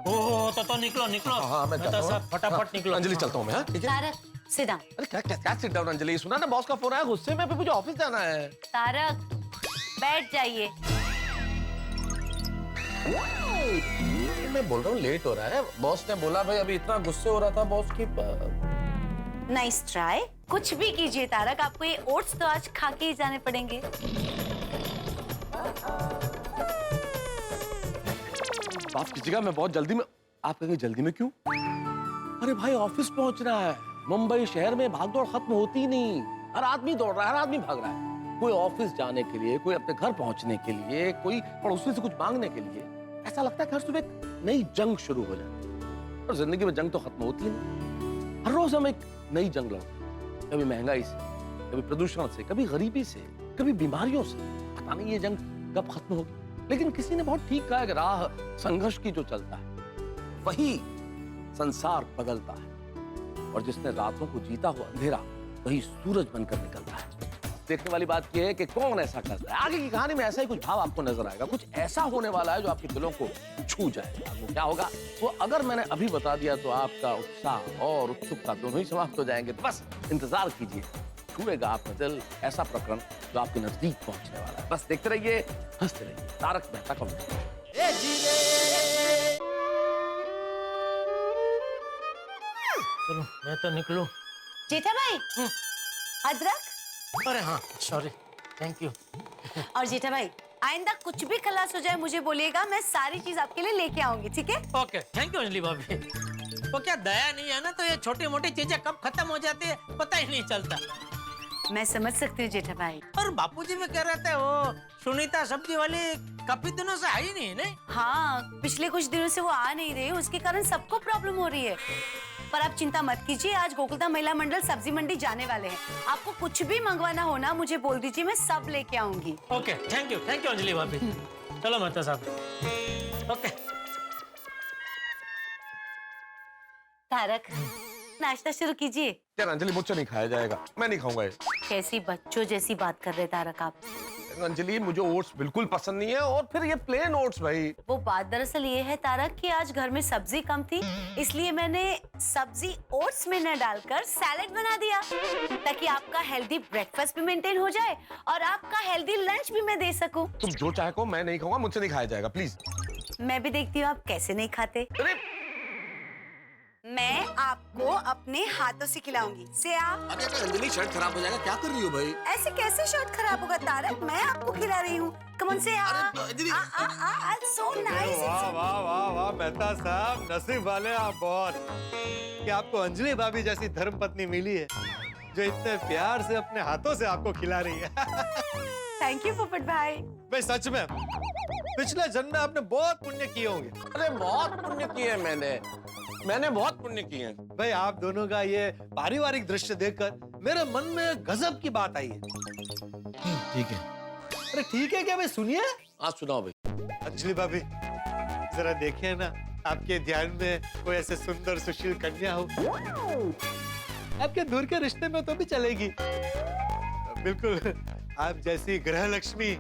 ओह तो निकलो निकलो। हाँ मैं मेहता साहब फटाफट निकलो। अंजलि चलता हूँ मैं। हाँ ठीक है। Tarak sit down। अरे क्या क्या क्या सिट डाउन अंजलि, सुना ना बॉस का फोन आया, गुस्से में, मुझे ऑफिस जाना है। तारक बैठ जाइए। मैं बोल रहा हूँ लेट हो रहा है, बॉस ने बोला भाई, अभी इतना गुस्से हो रहा था बॉस की। Nice try. कुछ भी कीजिए तारक, आपको ये ओट्स तो आज खा के ही जाने पड़ेंगे। माफ कीजिएगा, मैं बहुत जल्दी में। आप कहेंगे जल्दी में क्यों? अरे भाई ऑफिस पहुंचना है। मुंबई शहर में भागदौड़ खत्म होती ही नहीं। हर आदमी दौड़ रहा है, हर आदमी भाग रहा है। कोई ऑफिस जाने के लिए, कोई अपने घर पहुंचने के लिए, कोई पड़ोसी से कुछ मांगने के लिए। ऐसा लगता है कि हर सुबह एक नई जंग शुरू हो जाती है। और जिंदगी में जंग तो खत्म होती ही नहीं। हर रोज हम एक नई जंग लड़ते, कभी महंगाई से, कभी प्रदूषण से, कभी गरीबी से, कभी बीमारियों से। पता नहीं ये जंग कब खत्म होगी। लेकिन किसी ने बहुत ठीक कहा है कि राह संघर्ष की जो चलता है वही संसार बदलता है, और जिसने रातों को जीता हुआ अंधेरा वही सूरज बनकर निकलता है। देखने वाली बात यह है कि कौन ऐसा करता है। आगे की कहानी में ऐसा ही कुछ भाव आपको नजर आएगा। कुछ ऐसा होने वाला है जो आपके दिलों को छू जाएगा। वो क्या होगा वो अगर मैंने अभी बता दिया तो आपका उत्साह और उत्सुकता दोनों ही समाप्त हो जाएंगे। बस इंतजार कीजिए, छूएगा आपका दिल ऐसा प्रकरण जो आपके नजदीक पहुंचने वाला है। बस देखते रहिए, हंसते रहिए। तारक मेहता का उल्टा। चलो मैं तो निकलूं। जेठा भाई, अदरक। अरे हाँ सॉरी, थैंक यू। और जेठा भाई, आइंदा कुछ भी खलास हो जाए मुझे बोलिएगा, मैं सारी चीज आपके लिए लेके आऊंगी, ठीक है? ओके थैंक यू अंजलि भाभी। तो क्या दया नहीं है ना, तो ये छोटी मोटी चीजें कब खत्म हो जाती है पता ही नहीं चलता। मैं समझ सकती हूँ जेठा भाई। और बापूजी भी कह रहे थे वो सुनीता सब्जी वाली काफी दिनों से आई नहीं है। हाँ, पिछले कुछ दिनों से वो आ नहीं रही, उसके कारण सबको प्रॉब्लम हो रही है। पर आप चिंता मत कीजिए, आज गोकुलधाम महिला मंडल सब्जी मंडी जाने वाले हैं। आपको कुछ भी मंगवाना हो ना मुझे बोल दीजिए, मैं सब लेके आऊंगी। ओके थैंक यू अंजलि भाभी। चलो मेहता साहब। ओके तारक, नाश्ता शुरू कीजिए। यार अंजलि, मुझसे नहीं खाया जाएगा, मैं नहीं खाऊंगा ये। कैसी बच्चों जैसी बात कर रहे तारक आप। अंजलि, मुझे ओट्स बिल्कुल पसंद नहीं है, और फिर ये प्लेन ओट्स भाई। वो बात दरअसल ये है तारक कि आज घर में सब्जी कम थी, इसलिए मैंने सब्जी ओट्स में न डालकर सैलेड बना दिया, ताकि आपका हेल्दी ब्रेकफास्ट भी मेंटेन हो जाए और आपका हेल्दी लंच भी मैं दे सकूं। तुम जो चाहे को, मैं नहीं खाऊंगा, मुझसे नहीं खाया जाएगा प्लीज। मैं भी देखती हूँ आप कैसे नहीं खाते। मैं आपको अपने हाथों से खिलाऊंगी। से आप। अरे अंजलि, शर्ट खराब हो जाएगा, क्या कर रही हो भाई? ऐसे कैसे शर्ट खराब होगा तारक, मैं आपको खिला रही हूँ। कम ऑन से आप। So nice. वाह वाह वाह वाह मेहता साहब, नसीब वाले आप बहुत कि आपको अंजलि भाभी जैसी धर्म पत्नी मिली है जो इतने प्यार से अपने हाथों से आपको खिला रही है। थैंक यू पोपट भाई। भाई सच में पिछले जन्म में आपने बहुत पुण्य किए होंगे। अरे बहुत पुण्य किए मैंने बहुत पुण्य किए हैं। भाई आप दोनों का ये पारिवारिक दृश्य देखकर मेरे मन में गजब की बात आई है। ठीक है। अरे ठीक है क्या भाई, सुनिए। आज सुनाओ भाई। अंजलि भाभी जरा देखिए ना, आपके ध्यान में कोई ऐसे सुंदर सुशील कन्या हो, आपके दूर के रिश्ते में तो भी चलेगी। बिल्कुल आप जैसी गृह लक्ष्मी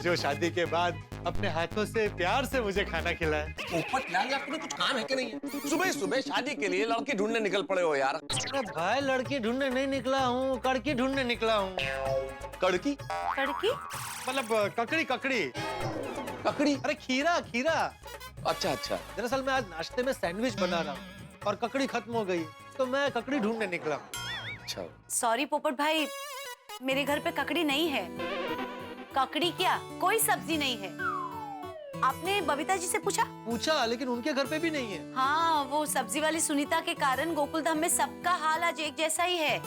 जो शादी के बाद अपने हाथों से प्यार से मुझे खाना खिलाए। पोपट लाल, आपको कुछ काम है कि नहीं है? सुबह सुबह शादी के लिए लड़की ढूंढने निकल पड़े हो यार। अरे भाई लड़की ढूंढने नहीं निकला हूँ, कड़की ढूंढने निकला हूँ। कड़की? कड़की मतलब ककड़ी ककड़ी ककड़ी? अरे खीरा खीरा। अच्छा अच्छा। दरअसल मैं आज नाश्ते में सैंडविच बना रहा हूँ और ककड़ी खत्म हो गई, तो मैं ककड़ी ढूंढने निकला। अच्छा। सॉरी पोपट भाई, मेरे घर पे ककड़ी नहीं है। ककड़ी क्या, कोई सब्जी नहीं है। आपने बबीता जी से पूछा, लेकिन उनके घर पे भी नहीं है। हाँ, वो सब्जी वाली सुनीता के कारण गोकुलधाम में सबका हाल आज एक जैसा ही है।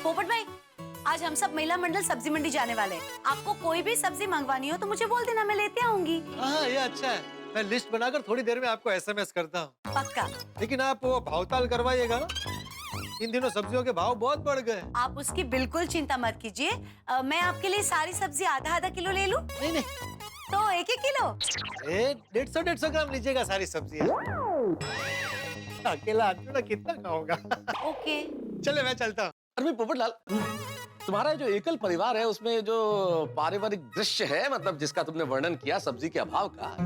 पोपट भाई, आज हम सब महिला मंडल सब्जी मंडी जाने वाले हैं। आपको कोई भी सब्जी मंगवानी हो तो मुझे बोल देना, मैं लेते आऊंगी। हाँ ये अच्छा है, मैं लिस्ट बनाकर थोड़ी देर में आपको SMS करता हूँ। पक्का। लेकिन आप वो भावताल करवाइएगा ना, इन दिनों सब्जियों के भाव बहुत बढ़ गए। आप उसकी बिल्कुल चिंता मत कीजिए। मैं आपके लिए सारी सब्जी आधा किलो ले लूं? नहीं तो 1 किलो। 150 ग्राम लीजिएगा सारी सब्जियाँ। अकेला आदमी ना कितना खाऊंगा। ओके चले मैं चलता हूँ। अरे पोपट लाल, तुम्हारा जो एकल परिवार है उसमें जो पारिवारिक दृश्य है, मतलब जिसका तुमने वर्णन किया सब्जी के अभाव का,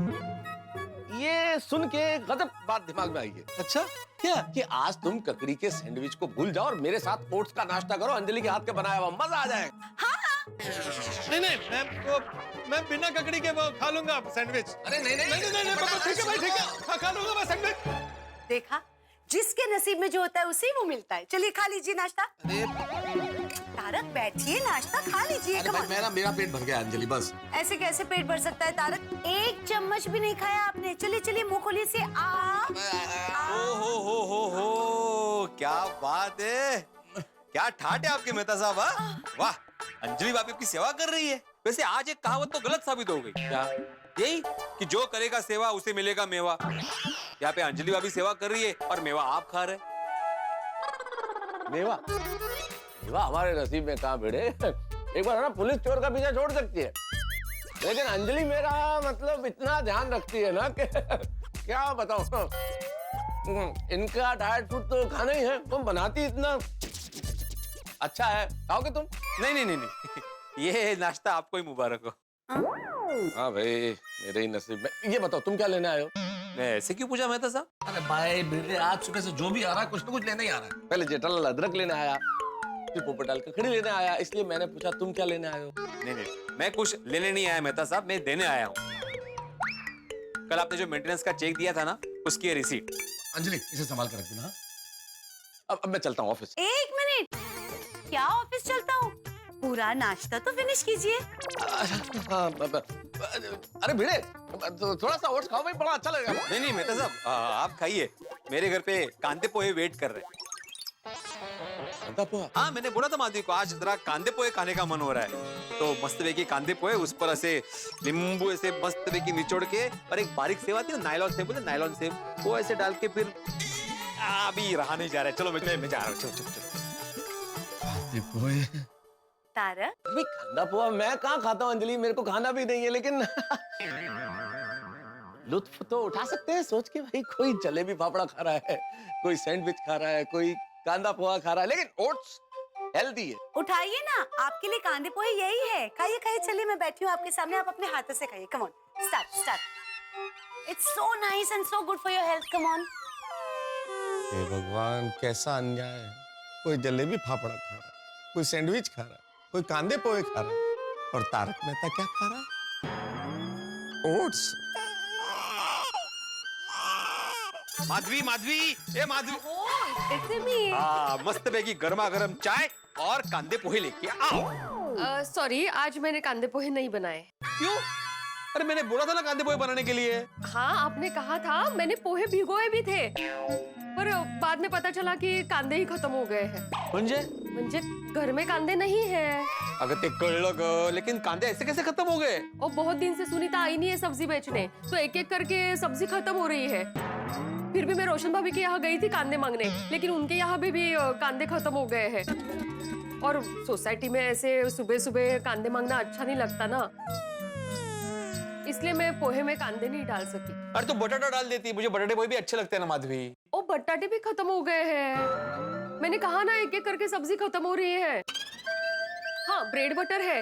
ये सुन के गजब बात दिमाग में आई है। अच्छा क्या? कि आज तुम ककड़ी के सैंडविच को भूल जाओ और मेरे साथ ओट्स का नाश्ता करो, अंजलि के हाथ के बनाया हुआ, मजा आ जाएगा। नहीं, मैं बिना ककड़ी के वो खा लूंगा सैंडविच। अरे नहीं पापा, ठीक है भाई, ठीक है, खा लूंगा मैं सैंडविच। देखा, जिसके नसीब में जो होता है उसे वो मिलता है। चलिए खा लीजिए नाश्ता। तारक बैठिए, नाश्ता खा लीजिए। अरे भाई, मेरा पेट भर गया अंजलि, बस। ऐसे कैसे पेट भर सकता है तारक? एक चम्मच भी नहीं खाया आपने। चलिए चलिए मुंह खोलिए से हो क्या बात है, क्या ठाट है आपके मेहता साहब। हाँ? वाह, अंजलि भाभी आपकी सेवा कर रही है। वैसे आज एक कहावत तो गलत साबित हो गई। क्या? यही कि जो करेगा सेवा उसे मिलेगा मेवा। यहाँ पे अंजलि भाभी सेवा कर रही है और मेवा आप खा रहे। मेवा मेवा हमारे नसीब में कहाँ भिड़े। एक बार है ना, पुलिस चोर का पीछा छोड़ सकती है, लेकिन अंजलि मेरा मतलब इतना ध्यान रखती है ना कि क्या बताऊं। इनका डाइट फूड तो खाना ही है। तुम बनाती इतना अच्छा है, खाओगे तुम? नहीं, ये नाश्ता आपको ही मुबारक हो। हाँ भाई, मेरे ही नसीब में। ये बताओ तुम क्या लेने आए हो? मैं ऐसे क्यों पूछा मेहता साहब? अरे भाई बेटे, आज सुबह से जो भी आ रहा है कुछ ना कुछ लेने ही आ रहा है। पहले जेठालाल अदरक लेने आया, फिर पोपट की खड़ी लेने आया, इसलिए मैंने पूछा तुम क्या लेने आए हो? नहीं, मैं कुछ लेने नहीं आया मेहता साहब, मैं देने आया हूँ। कल आपने जो मेंटेनेंस का चेक दिया था ना, उसकी रिसीट। अंजलि, इसे संभाल कर रख देना। अब मैं चलता हूँ ऑफिस। एक मिनट, क्या ऑफिस चलता हूँ? पूरा नाश्ता तो फिनिश कीजिए। अरे भिड़े, थोड़ा सा ओट्स खाओ भाई, बड़ा अच्छा लगेगा। नहीं मेहता साहब, आप खाइए। मेरे घर पे कांदे पोहे वेट कर रहे हैं। कांदा पोहा? हाँ, मैंने बोला था माधवी को आज जरा कांदे पोहे खाने का मन हो रहा है, तो मस्त वे की कांदे पोहे, उस पर ऐसे नींबू ऐसे मस्त वे की निचोड़ के, और एक बारीक सेव आती है ना, नायलॉन सेव, बोलते नायलॉन सेव, वो ऐसे डाल के फिर अभी रहा नहीं जा रहा है। चलो मैं जा रहा हूँ। चलो। तारक, भाई कांदा पोहा मैं कहाँ खाता हूँ अंजलि, मेरे को खाना भी नहीं है, लेकिन लुत्फ तो उठा सकते हैं सोच के। भाई कोई जलेबी फाफड़ा खा रहा है, कोई सैंडविच खा रहा है, कोई कांदा पोहा खा रहा है, लेकिन ओट्स हेल्दी है। उठाइए ना, आपके लिए कांदे पोहे यही है। खाइए खाइए, चलिए मैं बैठी हूँ आपके सामने, आप अपने हाथों से खाइए। Come on, start. It's so nice and so good for your health. Come on. हे भगवान, कैसा अन्याय है। कोई जलेबी फाफड़ा खा रहा है, कोई सैंडविच खा रहा है, कोई कांदे पोहे खा रहा है, और तारक मेहता क्या खा रहा है? Oats. Madhavi, A Madhavi, it's me. हाँ, मस्त पैकी गर्मा गर्म चाय और कांदे पोहे लेके आओ। सॉरी, आज मैंने कांदे पोहे नहीं बनाए। क्यों? अरे मैंने बोला था ना कांदे पोहे बनाने के लिए। हाँ, आपने कहा था, मैंने पोहे भिगोए भी थे, पर बाद में पता चला कि कांदे ही खत्म हो गए हैं। म्हणजे घर में कांदे नहीं है। अगर ते कळलं ग, लेकिन कांदे ऐसे कैसे खत्म हो गए? और बहुत दिन से सुनीता आई नहीं है सब्जी बेचने, तो एक एक करके सब्जी खत्म हो रही है। फिर भी मैं रोशन भाभी के यहाँ गई थी कांदे मांगने, लेकिन उनके यहाँ भी कांदे खत्म हो गए हैं। और सोसाइटी में ऐसे सुबह सुबह कांदे मांगना अच्छा नहीं लगता ना, इसलिए मैं पोहे में कांदे नहीं डाल सकी। अरे तो बटाटा डाल देती, मुझे बटाटे पोहे भी अच्छे लगते हैं ना माधवी। ओ, बटाटे भी खत्म हो गए हैं। मैंने कहा ना, एक एक करके सब्जी खत्म हो रही है। हाँ, ब्रेड बटर है।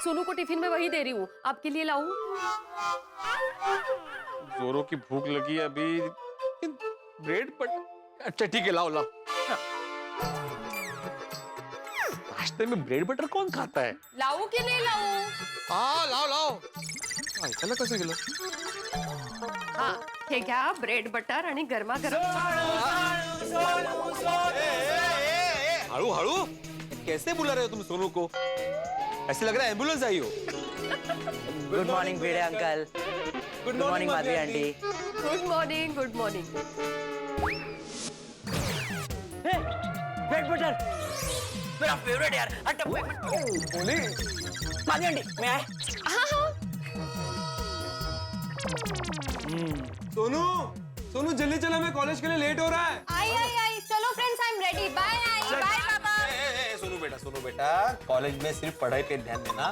सोनू को टिफिन में वही दे रही हूँ, आपके लिए लाऊं? जोरों की भूख लगी है अभी, ब्रेड बटर। अच्छा ठीक है, लाओ। नाश्ते में ब्रेड बटर कौन खाता है? लाऊं कि नहीं लाऊं? हाँ, लाओ। चला कसं गेलं? हाँ, हे घ्या ब्रेड बटर आणि गरमागरम हळू, कैसे बुला रहे हो तुम सोनू को? ऐसे लग रहा है एम्बुलेंस आई हो। Good morning Bhide uncle. Good morning Madhavi aunty. Good morning. Bread butter मेरा फेवरेट यार। माधवी आंटी, मैं आए? हाँ। सोनू जल्दी चलो, मैं कॉलेज के लिए लेट हो रहा है। आई चलो friends, I am ready. Bye papa. सुनो बेटा, कॉलेज में सिर्फ पढ़ाई पे ध्यान देना,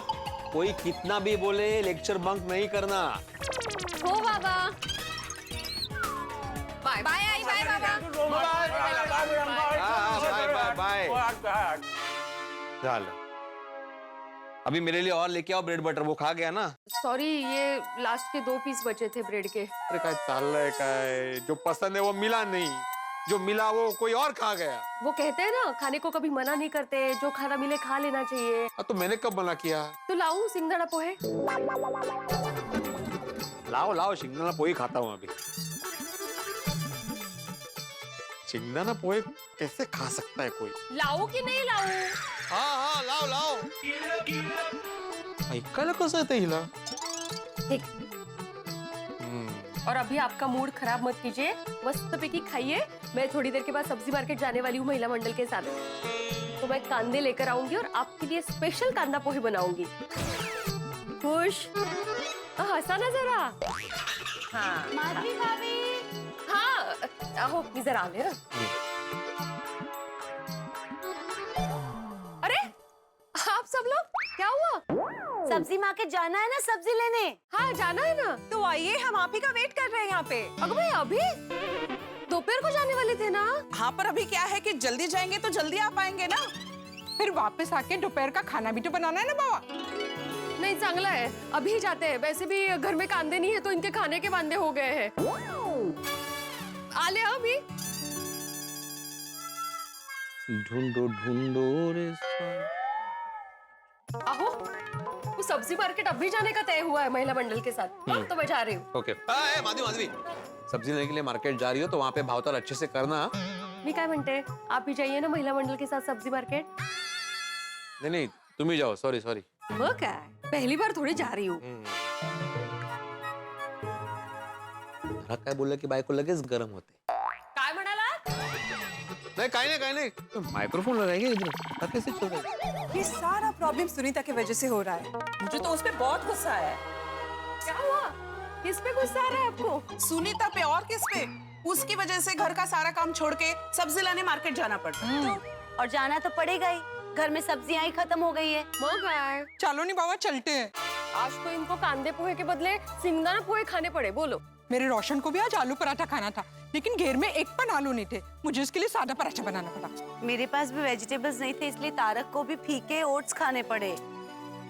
कोई कितना भी बोले लेक्चर बंक नहीं करना। हो बाबा। Bye bye. चल, अभी मेरे लिए और लेके आओ ब्रेड बटर, वो खा गया ना। सॉरी, ये लास्ट के 2 पीस बचे थे ब्रेड के। अरे काय चाललंय काय, जो पसंद है वो मिला नहीं, जो मिला वो कोई और खा गया। वो कहते हैं ना, खाने को कभी मना नहीं करते, जो खाना मिले खा लेना चाहिए। तो मैंने कब मना किया? तो लाऊं सिंगदाना पोहे? लाओ, शेंगदाना पोही खाता हूँ अभी। चिंगदाना पोहे कैसे खा सकता है कोई? लाऊ की नहीं लाऊ? हाँ लाओ लाओ. ऐकायला कसं येतं हिला? ठीक. और अभी आपका मूड खराब मत कीजिए, मस्तपैकी खाइए. मैं थोड़ी देर के बाद सब्जी मार्केट जाने वाली हूँ महिला मंडल के साथ. तो मैं कांदे लेकर आऊंगी और आपके लिए स्पेशल कांदा पोहे बनाऊंगी. खुश? हंसा ना जरा. हाँ. माधवी भाभी, हाँ आहो मी जरा आले ना. अरे आप सब लोग क्या हुआ? सब्जी मार्केट जाना है ना सब्जी लेने. हाँ जाना है ना. तो आइए, हम आप ही का वेट कर रहे हैं यहाँ पे. अगर भाई अभी दोपहर को जाने वाले थे ना. हाँ, पर अभी क्या है कि जल्दी जाएंगे तो जल्दी आ पाएंगे ना. फिर वापस आके दोपहर का खाना भी तो बनाना है ना बाबा. नहीं चांगला है, अभी जाते हैं. वैसे भी घर में कांदे नहीं है तो इनके खाने के वांदे हो गए हैं. आले अभी. ढूंढो ढूंढो रे. आहो वो सब्जी मार्केट अभी जाने का तय हुआ है महिला मंडल के साथ. हाँ, तो मैं जा रही हूँ. ओके. माधवी सब्जी लेने के लिए मार्केट जा रही हो तो वहाँ पे भावताल अच्छे से करना. मी काय म्हणते, आप भी जाइए ना महिला मंडल के साथ सब्जी मार्केट. नहीं तुम ही जाओ. सॉरी. वो क्या है, पहली बार थोड़ी जा रही हूँ. घरात काय बोललं की बायको लगेच गरम होते. काय म्हणाला? नहीं काही नाही. तो माइक्रोफोन लगाएंगे इधर. अब कैसे चल रहा है? ये सारा प्रॉब्लम सुनीता की वजह से हो रहा है. मुझे तो उस पे बहुत गुस्सा है. क्या हुआ? किस पे गुस्सा आ रहा है आपको? सुनीता पे. और किस पे? उसकी वजह से घर का सारा काम छोड़ के सब्जी लाने मार्केट जाना पड़ता है. और जाना तो पड़ेगा ही, घर में सब्जियां ही खत्म हो गई है. मग काय? चलो नहीं बाबा, चलते हैं. आज तो इनको कांदे पोहे के बदले सिंगदाना पोहे खाने पड़े. बोलो. मेरे रोशन को भी आज आलू पराठा खाना था, लेकिन घेर में एक पण आलू नहीं थे. मुझे उसके लिए सादा पराठा बनाना पड़ा. मेरे पास भी वेजिटेबल्स नहीं थे, इसलिए तारक को भी फीके ओट्स खाने पड़े.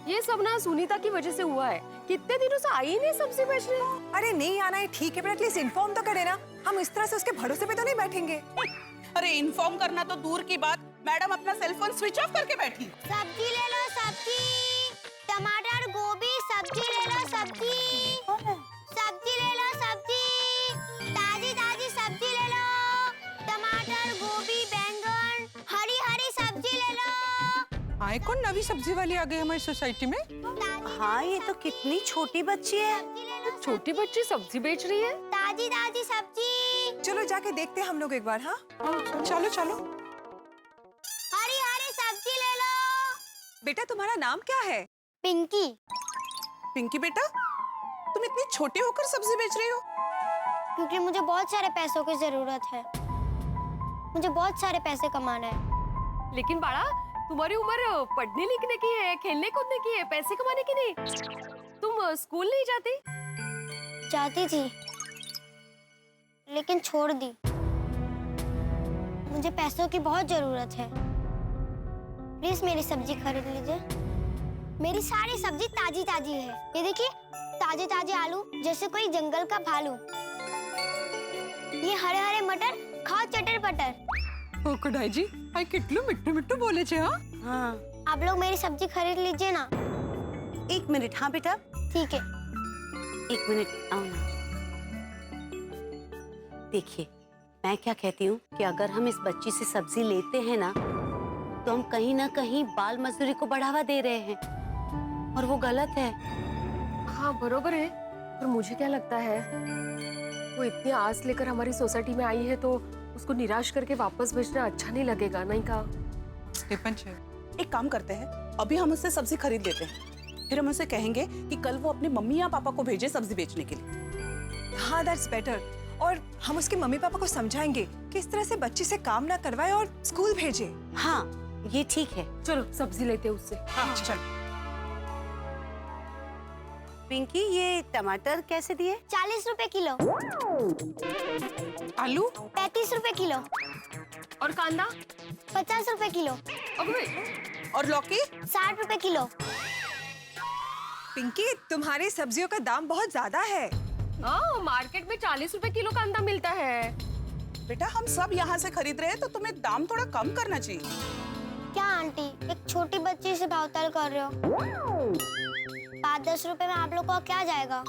ये सब ना सुनीता की वजह से हुआ है. कितने दिनों से आई नहीं सब्जी बेचने. अरे नहीं आना है ठीक है, पर एटलीस्ट इन्फॉर्म तो करे ना. हम इस तरह से उसके भरोसे पे तो नहीं बैठेंगे. अरे इन्फॉर्म करना तो दूर की बात, मैडम अपना सेलफोन स्विच ऑफ करके बैठी. सब्जी ले लो सब्जी, टमाटर गोभी सब्जी ले लो सब्जी, सब्जी ले लो सब्जी, ताजी ताजी सब्जी ले लो, टमाटर गोभी बैंगन हरी हरी सब्जी ले लो. आए कौन नवी सब्जी वाली आ गई हमारी सोसाइटी में. हाँ, ये तो कितनी छोटी बच्ची है. छोटी बच्ची सब्जी बेच रही है. ताजी ताजी सब्जी. चलो जाके देखते हैं हम लोग एक बार. हाँ चलो चलो. हरी हरी सब्जी ले लो. बेटा तुम्हारा नाम क्या है? पिंकी. पिंकी बेटा, तुम इतनी छोटी होकर सब्जी बेच रही हो? क्योंकि मुझे बहुत सारे पैसों की जरूरत है. मुझे बहुत सारे पैसे कमाना है. लेकिन बाड़ा, तुम्हारी उम्र पढ़ने लिखने की है, खेलने कूदने की है, पैसे कमाने की नहीं. तुम स्कूल नहीं जाती? जाती थी, लेकिन छोड़ दी. मुझे पैसों की बहुत जरूरत है. प्लीज मेरी सब्जी खरीद लीजिए. मेरी सारी सब्जी ताजी ताजी है. ये देखिए, ताजे ताजे आलू जैसे कोई जंगल का भालू. ये हरे हरे मटर, खाओ चटर पटर. ओ कढ़ाई जी, आई कितलू मिट्टू मिट्टू बोले छे. हाँ हाँ, आप लोग मेरी सब्जी खरीद लीजिए ना. 1 मिनट. हाँ बेटा, ठीक है. 1 मिनट आओ ना. देखिए, मैं क्या कहती हूँ कि अगर हम इस बच्ची से सब्जी लेते हैं ना, तो हम कहीं ना कहीं बाल मजदूरी को बढ़ावा दे रहे हैं, और वो गलत है. हाँ बरोबर है, पर मुझे क्या लगता है, वो इतनी आस लेकर हमारी सोसाइटी में आई है तो उसको निराश करके वापस भेजना अच्छा नहीं लगेगा. नहीं कहा? एक काम करते हैं, अभी हम उससे सब्जी खरीद लेते हैं. फिर हम उसे कहेंगे कि कल वो अपने मम्मी या पापा को भेजे सब्जी बेचने के लिए. हाँ दैट्स बेटर. और हम उसके मम्मी पापा को समझाएंगे कि इस तरह से बच्ची से काम ना करवाए और स्कूल भेजे. हाँ, ये ठीक है. चलो सब्जी लेते हैं उससे. हाँ चल. पिंकी, ये टमाटर कैसे दिए? 40 रुपए किलो. आलू 35 रुपए किलो. और कांदा? 50 रुपए किलो. और लौकी 60 रुपए किलो. पिंकी, तुम्हारी सब्जियों का दाम बहुत ज्यादा है. हाँ, मार्केट में 40 रुपए किलो कांदा मिलता है. बेटा, हम सब यहाँ से खरीद रहे हैं तो तुम्हें दाम थोड़ा कम करना चाहिए. क्या आंटी, एक छोटी बच्ची से भावताल कर रहे हो? 5-10 रुपए में आप लोग को क्या जाएगा?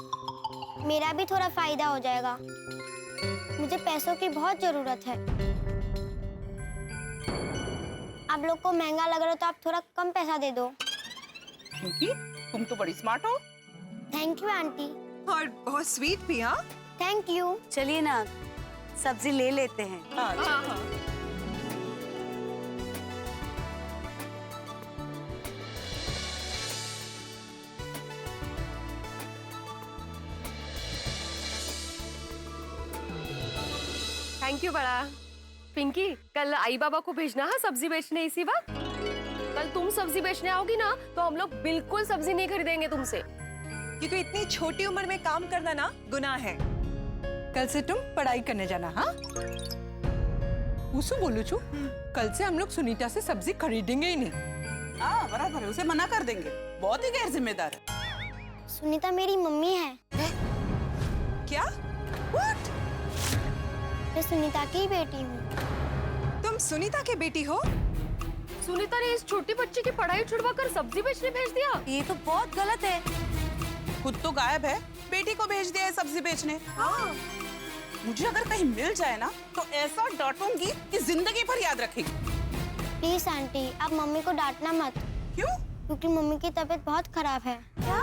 मेरा भी थोड़ा फायदा हो जाएगा. मुझे पैसों की बहुत जरूरत है. आप लोग को महंगा लग रहा है तो आप थोड़ा कम पैसा दे दो। पिंकी, तुम तो बड़ी स्मार्ट हो थैंक यू आंटी। और बहुत स्वीट भी। हाँ थैंक यू। चलिए ना, सब्जी ले लेते हैं। थैंक यू बड़ा। पिंकी, कल आई बाबा को भेजना है सब्जी बेचने इसी वक्त। कल तुम सब्जी बेचने आओगी ना तो हम लोग बिल्कुल सब्जी नहीं खरीदेंगे तुमसे, क्योंकि इतनी छोटी उम्र में काम करना ना गुनाह है। कल से तुम पढ़ाई करने जाना। हाँ उसू बोलू छू, कल से हम लोग सुनीता से सब्जी खरीदेंगे ही नहीं। हाँ बराबर है, उसे मना कर देंगे। बहुत ही गैर जिम्मेदार है। सुनीता मेरी मम्मी है। क्या? What? मैं सुनीता की बेटी हूँ। तुम सुनीता की बेटी हो? सुनीता ने इस छोटी बच्ची की पढ़ाई छुड़वाकर सब्जी बेचने भेज दिया। ये तो बहुत गलत है। खुद तो गायब है, बेटी को भेज दिया है सब्जी बेचने। हाँ। मुझे अगर कहीं मिल जाए ना तो ऐसा डांटूंगी कि जिंदगी भर याद रखेगी। प्लीज आंटी, आप मम्मी को डांटना मत। क्यों? क्योंकि मम्मी की तबीयत बहुत खराब है। क्या?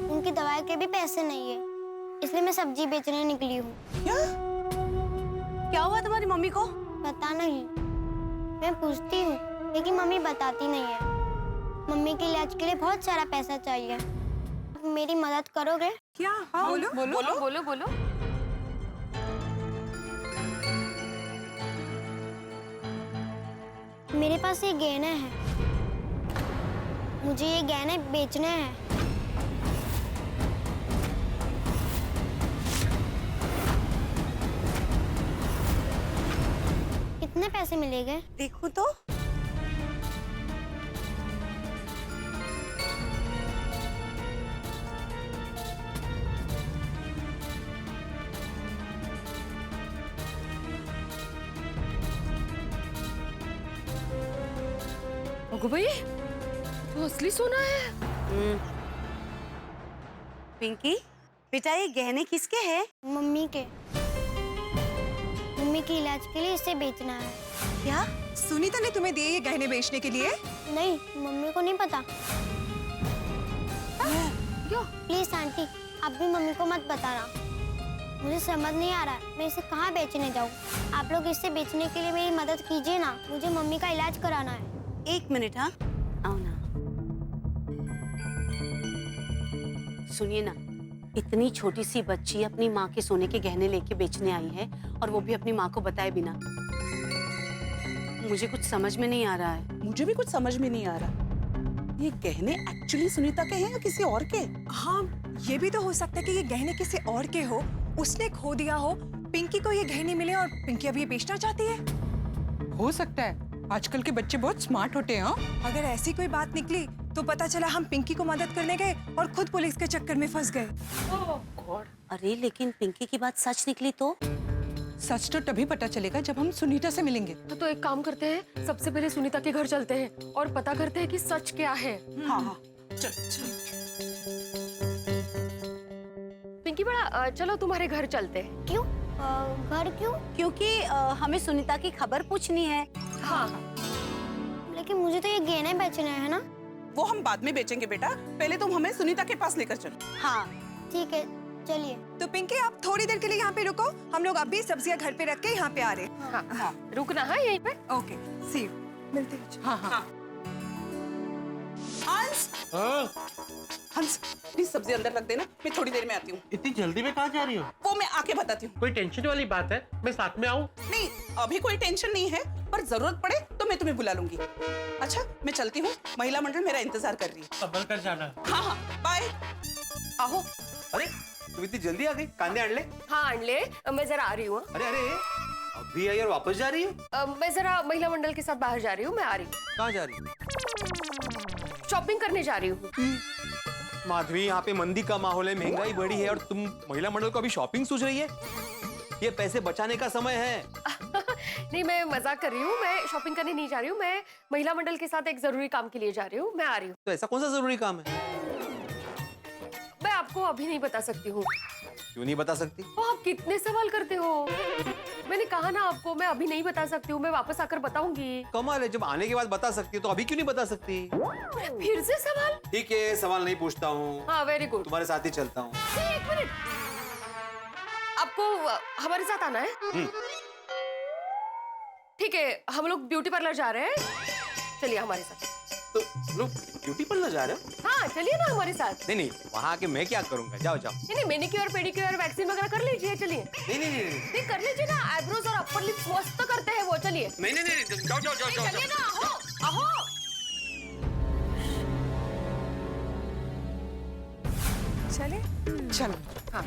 उनकी दवाई के भी पैसे नहीं है, इसलिए मैं सब्जी बेचने निकली हूँ। क्या हुआ तुम्हारी मम्मी को? पता नहीं, मैं पूछती हूँ लेकिन मम्मी बताती नहीं है। मम्मी के इलाज के लिए बहुत सारा पैसा चाहिए, मेरी मदद करोगे? क्या? हाँ बोलो बोलो बोलो बोलो। मेरे पास ये गहने हैं, मुझे ये गहने बेचने हैं। कितने पैसे मिलेंगे? देखो तो। ओगो भाई, तो असली सोना है। पिंकी, बेटा ये गहने किसके हैं? मम्मी के। मम्मी के इलाज के लिए इसे बेचना है। क्या? सुनीता ने तुम्हें दिए ये गहने बेचने के लिए? नहीं, मम्मी को नहीं पता। क्यों? प्लीज आंटी, आप भी मम्मी को मत बताना। मुझे समझ नहीं आ रहा है मैं इसे कहाँ बेचने जाऊँ। आप लोग इसे बेचने के लिए मेरी मदद कीजिए ना, मुझे मम्मी का इलाज कराना है। 1 मिनट। हाँ आओ ना। सुनिए ना, इतनी छोटी सी बच्ची अपनी माँ के सोने के गहने लेके बेचने आई है, और वो भी अपनी माँ को बताए बिना। मुझे कुछ समझ में नहीं आ रहा है। मुझे भी कुछ समझ में नहीं आ रहा। ये गहने एक्चुअली सुनीता के हैं या किसी और के? हाँ, ये भी तो हो सकता है कि ये गहने किसी और के हो, उसने खो दिया हो, पिंकी को ये गहने मिले और पिंकी अब ये बेचना चाहती है। हो सकता है, आजकल के बच्चे बहुत स्मार्ट होते हैं। हाँ? अगर ऐसी कोई बात निकली तो पता चला हम पिंकी को मदद करने गए और खुद पुलिस के चक्कर में फंस गए। अरे लेकिन पिंकी की बात सच निकली तो? सच तो तभी पता चलेगा जब हम सुनीता से मिलेंगे। तो एक काम करते हैं, सबसे पहले सुनीता के घर चलते हैं और पता करते हैं कि सच क्या है। हाँ हाँ चल। पिंकी बड़ा, चलो तुम्हारे घर चलते हैं। क्यों? घर क्यों? क्योंकि हमें सुनीता की खबर पूछनी है। हाँ। लेकिन मुझे तो ये गहने बेचने हैं ना। वो हम बाद में बेचेंगे बेटा, पहले तुम हमें सुनीता के पास लेकर चलो। हाँ ठीक है, चलिए। तो पिंकी आप थोड़ी देर के लिए यहाँ पे रुको, हम लोग अभी सब्जियाँ घर पे रख के यहाँ पे आ रहे हैं। हाँ, रुकना है यहीं पे। Okay, see you. मिलते हैं। हाँ हाँ। हंस, हंस प्लीज सब्जी अंदर रख देना, मैं थोड़ी देर में आती हूँ। इतनी जल्दी में कहाँ जा रही हो? वो मैं आके बताती हूँ। कोई टेंशन वाली बात है? मैं साथ में आऊँ? नहीं, अभी कोई टेंशन नहीं है, पर जरूरत पड़े तो मैं तुम्हें बुला लूंगी। अच्छा मैं चलती हूँ, महिला मंडल मेरा इंतजार कर रही है। संभल कर जाना। हाँ हाँ बाय। आओ। अरे तुम इतनी जल्दी आ गई? कांदे आन ले। हाँ आन ले, मैं जरा आ रही हूँ। अरे अरे अभी आई और वापस जा रही हो? मैं जरा महिला मंडल के साथ बाहर जा रही हूँ, मैं आ रही हूँ। कहाँ जा रही हो? शॉपिंग करने जा रही हूँ। माधवी, यहाँ पे मंदी का माहौल है, महंगाई बढ़ी है और तुम महिला मंडल को अभी शॉपिंग सोच रही है? ये पैसे बचाने का समय है। नहीं, मैं मजाक कर रही हूँ, मैं शॉपिंग करने नहीं जा रही हूँ, मैं महिला मंडल के साथ एक जरूरी काम के लिए जा रही हूँ, मैं आ रही हूँ। तो ऐसा कौन सा जरूरी काम है? मैं आपको अभी नहीं बता सकती हूँ। क्यों नहीं बता सकती? तो आप कितने सवाल करते हो? मैंने कहा ना आपको, मैं अभी नहीं बता सकती हूँ, मैं वापस आकर बताऊंगी। कमाल है, जब आने के बाद बता सकती है तो अभी क्यों नहीं बता सकती? फिर से सवाल? ठीक है, सवाल नहीं पूछता हूँ। हाँ, वेरी गुड। तुम्हारे साथ ही चलता हूँ। एक मिनट, आपको हमारे साथ आना है? ठीक है, हम लोग ब्यूटी पार्लर जा रहे हैं, चलिए हमारे साथ। तो लोग ब्यूटी पार्लर जा रहे हो? हाँ, चलिए ना हमारे साथ। नहीं नहीं, वहाँ आके मैं क्या करूँगा? जाओ जाओ। नहीं, मैनिक्योर पेडिक्योर वैक्सीन वगैरह कर लीजिए, चलिए। नहीं, कर लीजिए ना, आईब्रोज और अपर लिप्स मस्त करते हैं वो, चलिए। नहीं, जाओ जाओ जाओ चलिए ना, आओ। चले चलो। हाँ।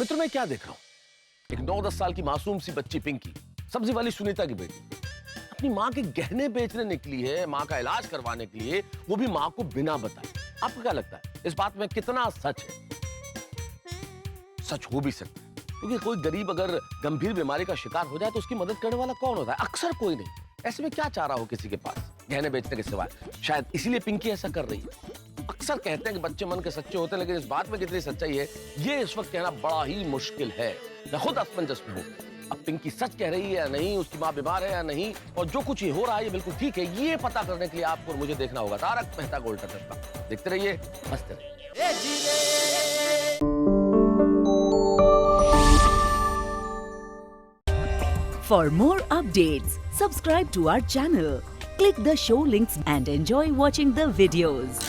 मित्र, मैं क्या देख रहा हूँ? एक 9-10 साल की मासूम सी बच्ची पिंकी, सब्जी वाली सुनीता की बेटी, अपनी माँ के गहने बेचने निकली है, माँ का इलाज करवाने के लिए, वो भी माँ को बिना बताए। आपको क्या लगता है इस बात में कितना सच है? सच हो भी सकता है, क्योंकि कोई गरीब अगर गंभीर बीमारी का शिकार हो जाए तो उसकी मदद करने वाला कौन होता है? अक्सर कोई नहीं। ऐसे में क्या चाह रहा हो किसी के पास गहने बेचने के सिवाय? शायद इसीलिए पिंकी ऐसा कर रही है। अक्सर कहते हैं कि बच्चे मन के सच्चे होते हैं, लेकिन इस बात में कितनी सच्चाई है ये इस वक्त कहना बड़ा ही मुश्किल है। मैं खुद असमंजस में हूँ, अब पिंकी सच कह रही है या नहीं, उसकी माँ बीमार है या नहीं, और जो कुछ ये हो रहा है ये बिल्कुल ठीक है, ये पता करने के लिए आपको और मुझे देखना होगा तारक मेहता का उल्टा चश्मा। देखते रहिए, हंसते रहिए। For more updates, subscribe to our channel, click the show links and enjoy watching the videos.